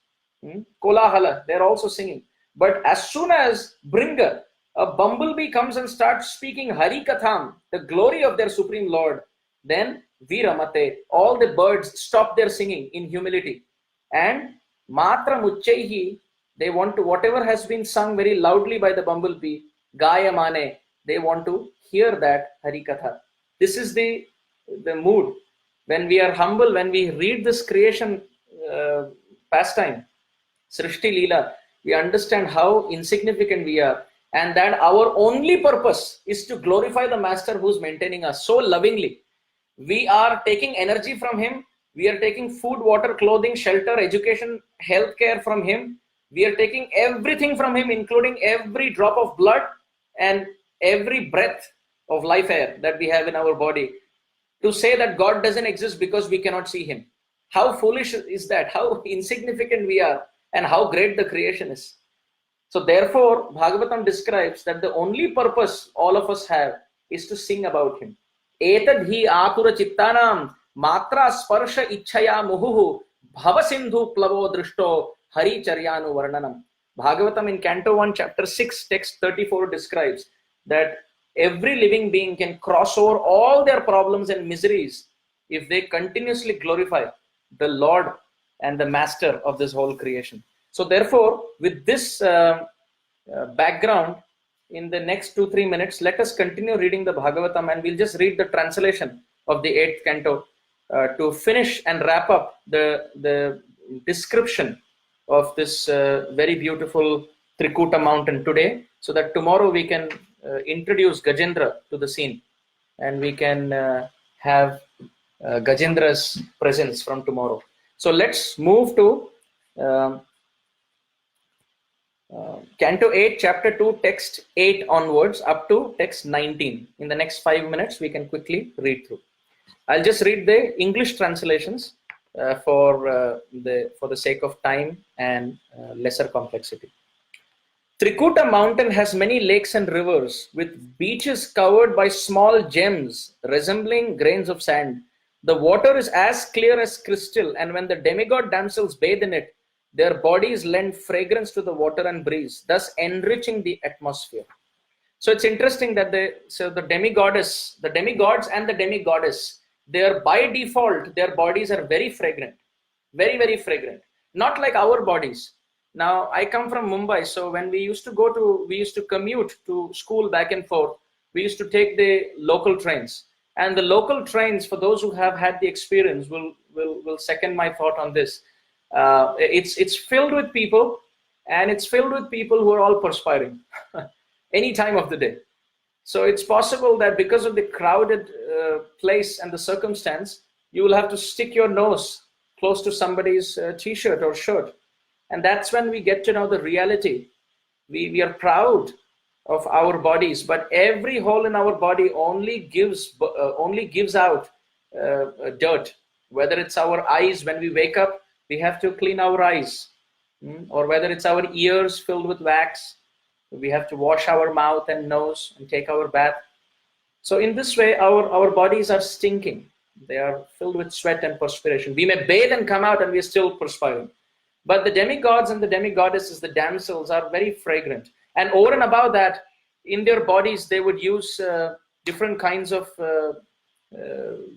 Kolahala, they're also singing. But as soon as Bringa, a bumblebee, comes and starts speaking Hari Katham, the glory of their Supreme Lord, then Viramate, all the birds stop their singing in humility. And Matra Muchaihi, they want to, whatever has been sung very loudly by the bumblebee, Gayamane, they want to hear that Hari Katha. This is the mood. When we are humble, when we read this creation pastime, Srishti Leela, we understand how insignificant we are, and that our only purpose is to glorify the Master who is maintaining us so lovingly. We are taking energy from him. We are taking food, water, clothing, shelter, education, healthcare from him. We are taking everything from him, including every drop of blood and every breath of life air that we have in our body, to say that God doesn't exist because we cannot see him. How foolish is that? How insignificant we are, and how great the creation is. So therefore, Bhagavatam describes that the only purpose all of us have is to sing about him. Etad hi atura chittanam matra sparsha ichhaya muhuhu bhava sindhu plavo drishto hari charyanu varnanam. Bhagavatam in Canto 1, Chapter 6, text 34 describes that every living being can cross over all their problems and miseries if they continuously glorify the Lord and the Master of this whole creation. So therefore, with this background, in the next 2-3 minutes, let us continue reading the Bhagavatam, and we'll just read the translation of the 8th canto to finish and wrap up the description of this very beautiful Trikuta mountain today, so that tomorrow we can introduce Gajendra to the scene, and we can have Gajendra's presence from tomorrow. So let's move to Canto 8, Chapter 2, text 8 onwards up to text 19. In the next 5 minutes, we can quickly read through. I'll just read the English translations for the sake of time and lesser complexity. Trikuta mountain has many lakes and rivers, with beaches covered by small gems resembling grains of sand. The water is as clear as crystal, and when the demigod damsels bathe in it, their bodies lend fragrance to the water and breeze, thus enriching the atmosphere. So it's interesting that the demigods and the demigoddess, by default, their bodies are very fragrant, very, very fragrant. Not like our bodies. Now, I come from Mumbai, so when we used to commute to school back and forth, we used to take the local trains. And the local trains, for those who have had the experience, will second my thought on this. It's filled with people, and it's filled with people who are all perspiring any time of the day. So it's possible that because of the crowded place and the circumstance, you will have to stick your nose close to somebody's t-shirt or shirt. And that's when we get to know the reality. We are proud of our bodies, but every hole in our body only gives out dirt. Whether it's our eyes, when we wake up, we have to clean our eyes, or whether it's our ears filled with wax, we have to wash our mouth and nose and take our bath. So in this way, our bodies are stinking. They are filled with sweat and perspiration. We may bathe and come out and we are still perspiring. But the demigods and the demigoddesses, the damsels, are very fragrant. And over and above that, in their bodies, they would use different kinds of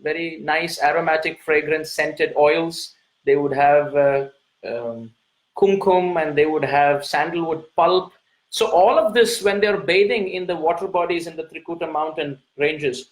very nice aromatic fragrance scented oils. They would have kumkum, and they would have sandalwood pulp. So all of this, when they're bathing in the water bodies in the Trikuta mountain ranges,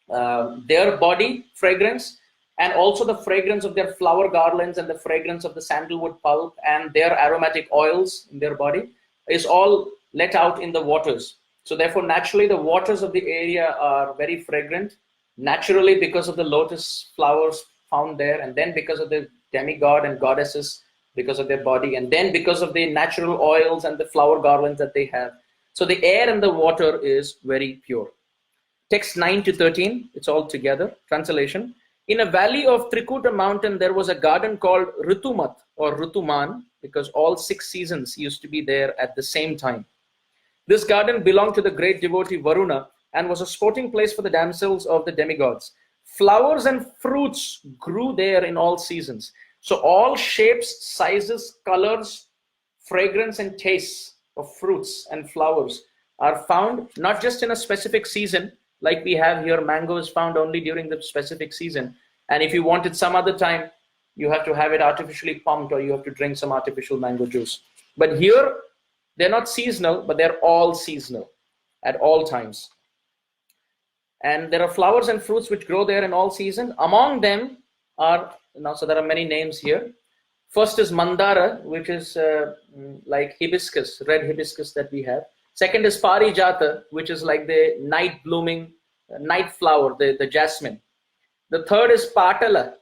their body fragrance, and also the fragrance of their flower garlands and the fragrance of the sandalwood pulp and their aromatic oils in their body is all let out in the waters. So therefore, naturally, the waters of the area are very fragrant, naturally because of the lotus flowers found there, and then because of the demigod and goddesses, because of their body, and then because of the natural oils and the flower garlands that they have. So the air and the water is very pure. Text 9 to 13, it's all together. Translation. In a valley of Trikuta mountain, there was a garden called Ritumat or Rituman, because all 6 seasons used to be there at the same time. This garden belonged to the great devotee Varuna and was a sporting place for the damsels of the demigods. Flowers and fruits grew there in all seasons. So all shapes, sizes, colors, fragrance, and tastes of fruits and flowers are found not just in a specific season, like we have here, mango is found only during the specific season. And if you want it some other time, you have to have it artificially pumped, or you have to drink some artificial mango juice. But here, they're not seasonal, but they're all seasonal at all times. And there are flowers and fruits which grow there in all seasons. Among them are, so there are many names here. First is Mandara, which is like hibiscus, red hibiscus that we have. Second is Parijata, which is like the night blooming, night flower, the jasmine. The third is Patala.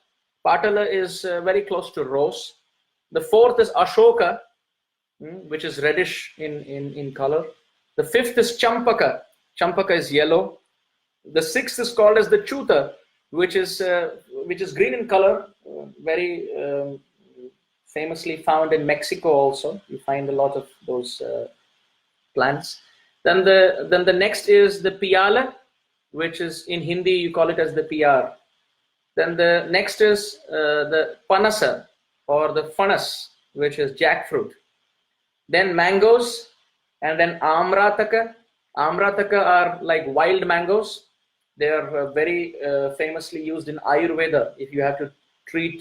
Patala is very close to rose. The fourth is Ashoka, which is reddish in color. The fifth is Champaka. Champaka is yellow. The sixth is called as the Chuta, which is which is green in color, very famously found in Mexico also. You find a lot of those plants. Then the next is the piyala, which is in Hindi you call it as the piyar. Then the next is the panasa or the fanas, which is jackfruit. Then mangoes, and then amrataka. Amrataka are like wild mangoes. They are very famously used in Ayurveda if you have to treat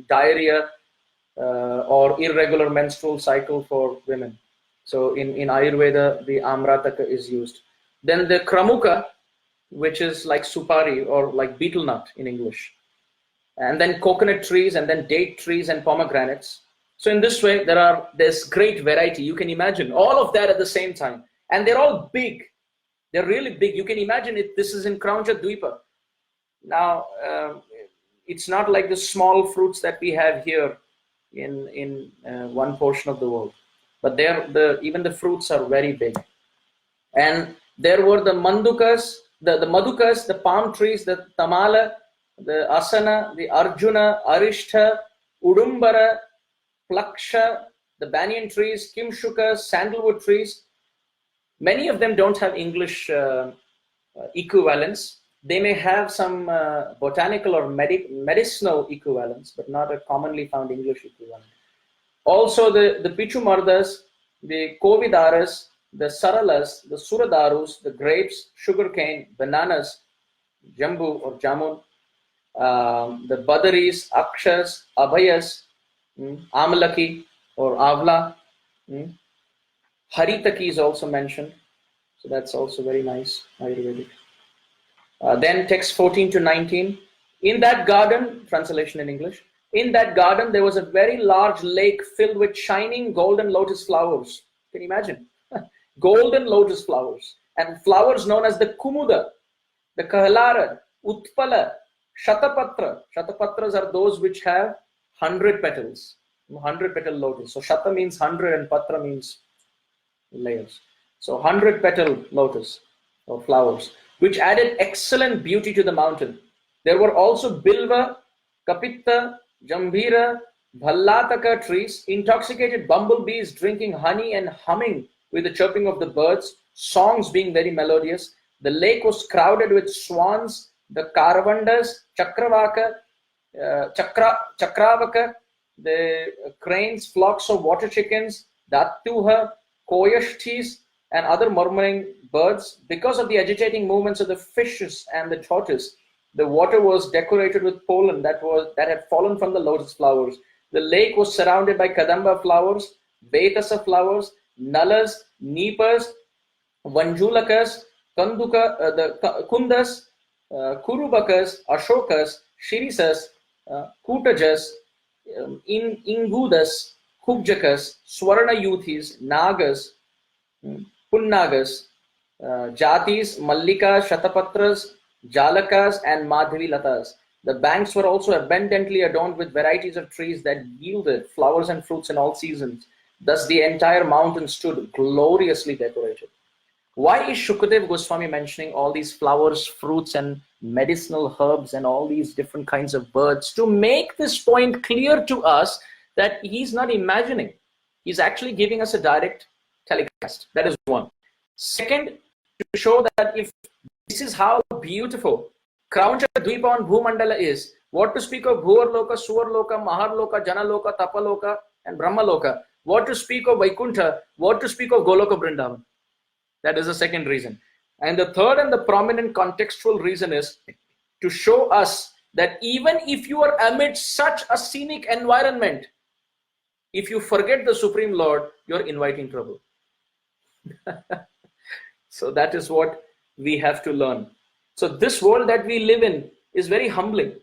diarrhea or irregular menstrual cycle for women. So in Ayurveda, the amrataka is used. Then the kramuka, which is like supari or like betel nut in English. And then coconut trees, and then date trees and pomegranates. So in this way, there's great variety. You can imagine all of that at the same time. And they're all big. They're really big. You can imagine it. This is in Krauncha Dvipa. Now, it's not like the small fruits that we have here in one portion of the world. But even the fruits are very big. And there were the mandukas, the madhukas, the palm trees, the tamala, the asana, the arjuna, arishtha, udumbara, plaksha, the banyan trees, kimshukas, sandalwood trees. Many of them don't have English equivalents. They may have some botanical or medicinal equivalents, but not a commonly found English equivalent. Also the pichumardas, the kovidaras, the saralas, the suradarus, the grapes, sugarcane, bananas, jambu or jamun, the badaris, akshas, abhayas, amalaki or avla, haritaki is also mentioned. So that's also very nice, Ayurvedic. Then text 14 to 19. In that garden, translation in English, in that garden there was a very large lake filled with shining golden lotus flowers. Can you imagine? Golden lotus flowers. And flowers known as the kumuda, the kahalara, utpala, shatapatra. Shatapatras are those which have 100 petals. 100 petal lotus. So shata means 100 and patra means layers. So 100 petal lotus or flowers, which added excellent beauty to the mountain. There were also bilva, kapitta, jambhira, bhallataka trees, intoxicated bumblebees drinking honey and humming with the chirping of the birds, songs being very melodious. The lake was crowded with swans, the karavandas, chakravaka, the cranes, flocks of water chickens, dattuha, koyashtis, and other murmuring birds. Because of the agitating movements of the fishes and the tortoise, the water was decorated with pollen that had fallen from the lotus flowers. The lake was surrounded by kadamba flowers, betasa flowers, nalas, nipas, vanjulakas, the kundas, kurubakas, ashokas, shirisas, kutajas, ingudas, kubjakas, swarna yuthis, nagas, punnagas, jatis, mallikas, shatapatras, jalakas, and madhavi latas. The banks were also abundantly adorned with varieties of trees that yielded flowers and fruits in all seasons. Thus the entire mountain stood gloriously decorated. Why is Shukadev Goswami mentioning all these flowers, fruits, and medicinal herbs and all these different kinds of birds? To make this point clear to us that he's not imagining. He's actually giving us a direct telecast. That is one. Second, to show that if this is how beautiful Krauncha Dvipa and Bhumandala is, what to speak of Bhuvarloka, Suvarloka, Maharloka, Janaloka, Tapaloka, and Brahmaloka, what to speak of Vaikuntha, what to speak of Goloka Vrindavan. That is the second reason. And the third and the prominent contextual reason is to show us that even if you are amid such a scenic environment, if you forget the Supreme Lord, you're inviting trouble. So that is what we have to learn. So this world that we live in is very humbling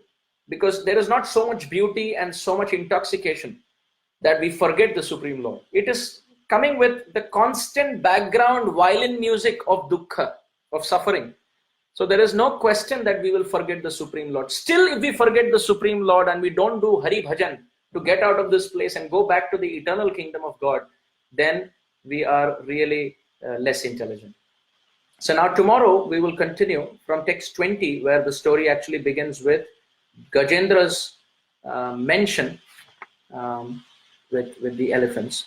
because there is not so much beauty and so much intoxication that we forget the Supreme Lord. It is coming with the constant background violin music of dukkha, of suffering. So there is no question that we will forget the Supreme Lord. Still, if we forget the Supreme Lord and we don't do Hari Bhajan to get out of this place and go back to the eternal kingdom of God, then we are really less intelligent. So now tomorrow we will continue from text 20, where the story actually begins with Gajendra's mention with the elephants.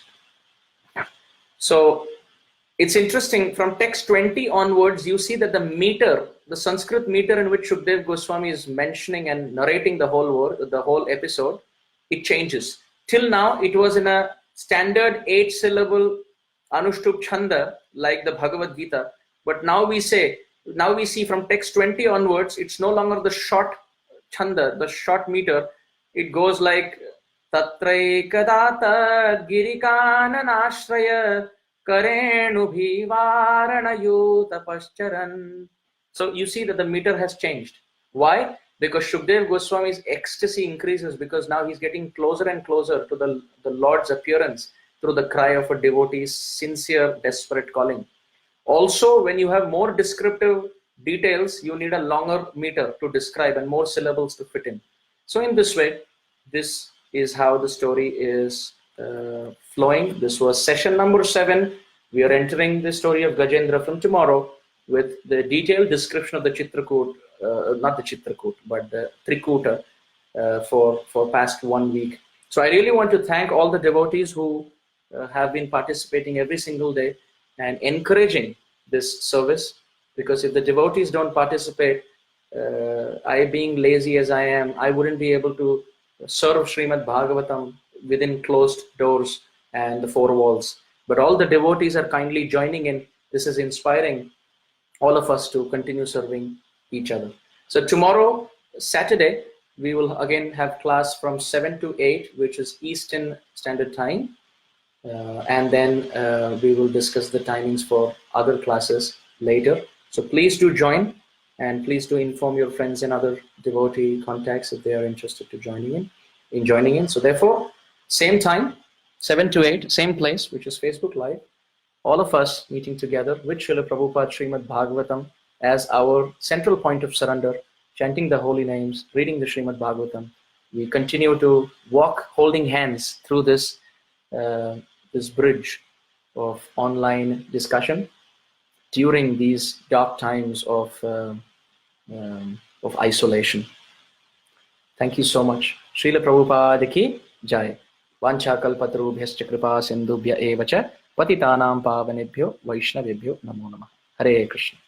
So it's interesting, from text 20 onwards, you see that the meter, the Sanskrit meter in which Shukdev Goswami is mentioning and narrating the whole episode, it changes. Till now, it was in a standard 8-syllable Anushtup Chanda, like the Bhagavad Gita. But now we see from text 20 onwards, it's no longer the short Chanda, the short meter. It goes like Tatraikadata Girikananashraya Karenubhivaranayutapascharan. So you see that the meter has changed. Why? Because Shukdev Goswami's ecstasy increases, because now he's getting closer and closer to the Lord's appearance through the cry of a devotee's sincere, desperate calling. Also, when you have more descriptive details, you need a longer meter to describe and more syllables to fit in. So in this way, this is how the story is flowing. This was session number 7. We are entering the story of Gajendra from tomorrow with the detailed description of the Chitrakoot, not the Chitrakoot, but the Trikuta for past 1 week. So I really want to thank all the devotees who have been participating every single day and encouraging this service, because if the devotees don't participate, I, being lazy as I am, I wouldn't be able to serve Srimad Bhagavatam within closed doors and the 4 walls. But all the devotees are kindly joining in. This is inspiring all of us to continue serving each other. So tomorrow, Saturday, we will again have class from 7 to 8, which is Eastern Standard Time. And then we will discuss the timings for other classes later. So please do join, and please do inform your friends and other devotee contacts if they are interested to joining in. So therefore, same time, 7 to 8, same place, which is Facebook Live. All of us meeting together with Srila Prabhupada Srimad Bhagavatam as our central point of surrender, chanting the holy names, reading the Srimad Bhagavatam. We continue to walk holding hands through this this bridge of online discussion during these dark times of isolation. Thank you so much. Srila Prabhupada ki jai. Vancha kalpatarubhyascha kripa sindhubhya eva cha patitanam pavanebhyo vaishnavebhyo namo namah. Hare Krishna.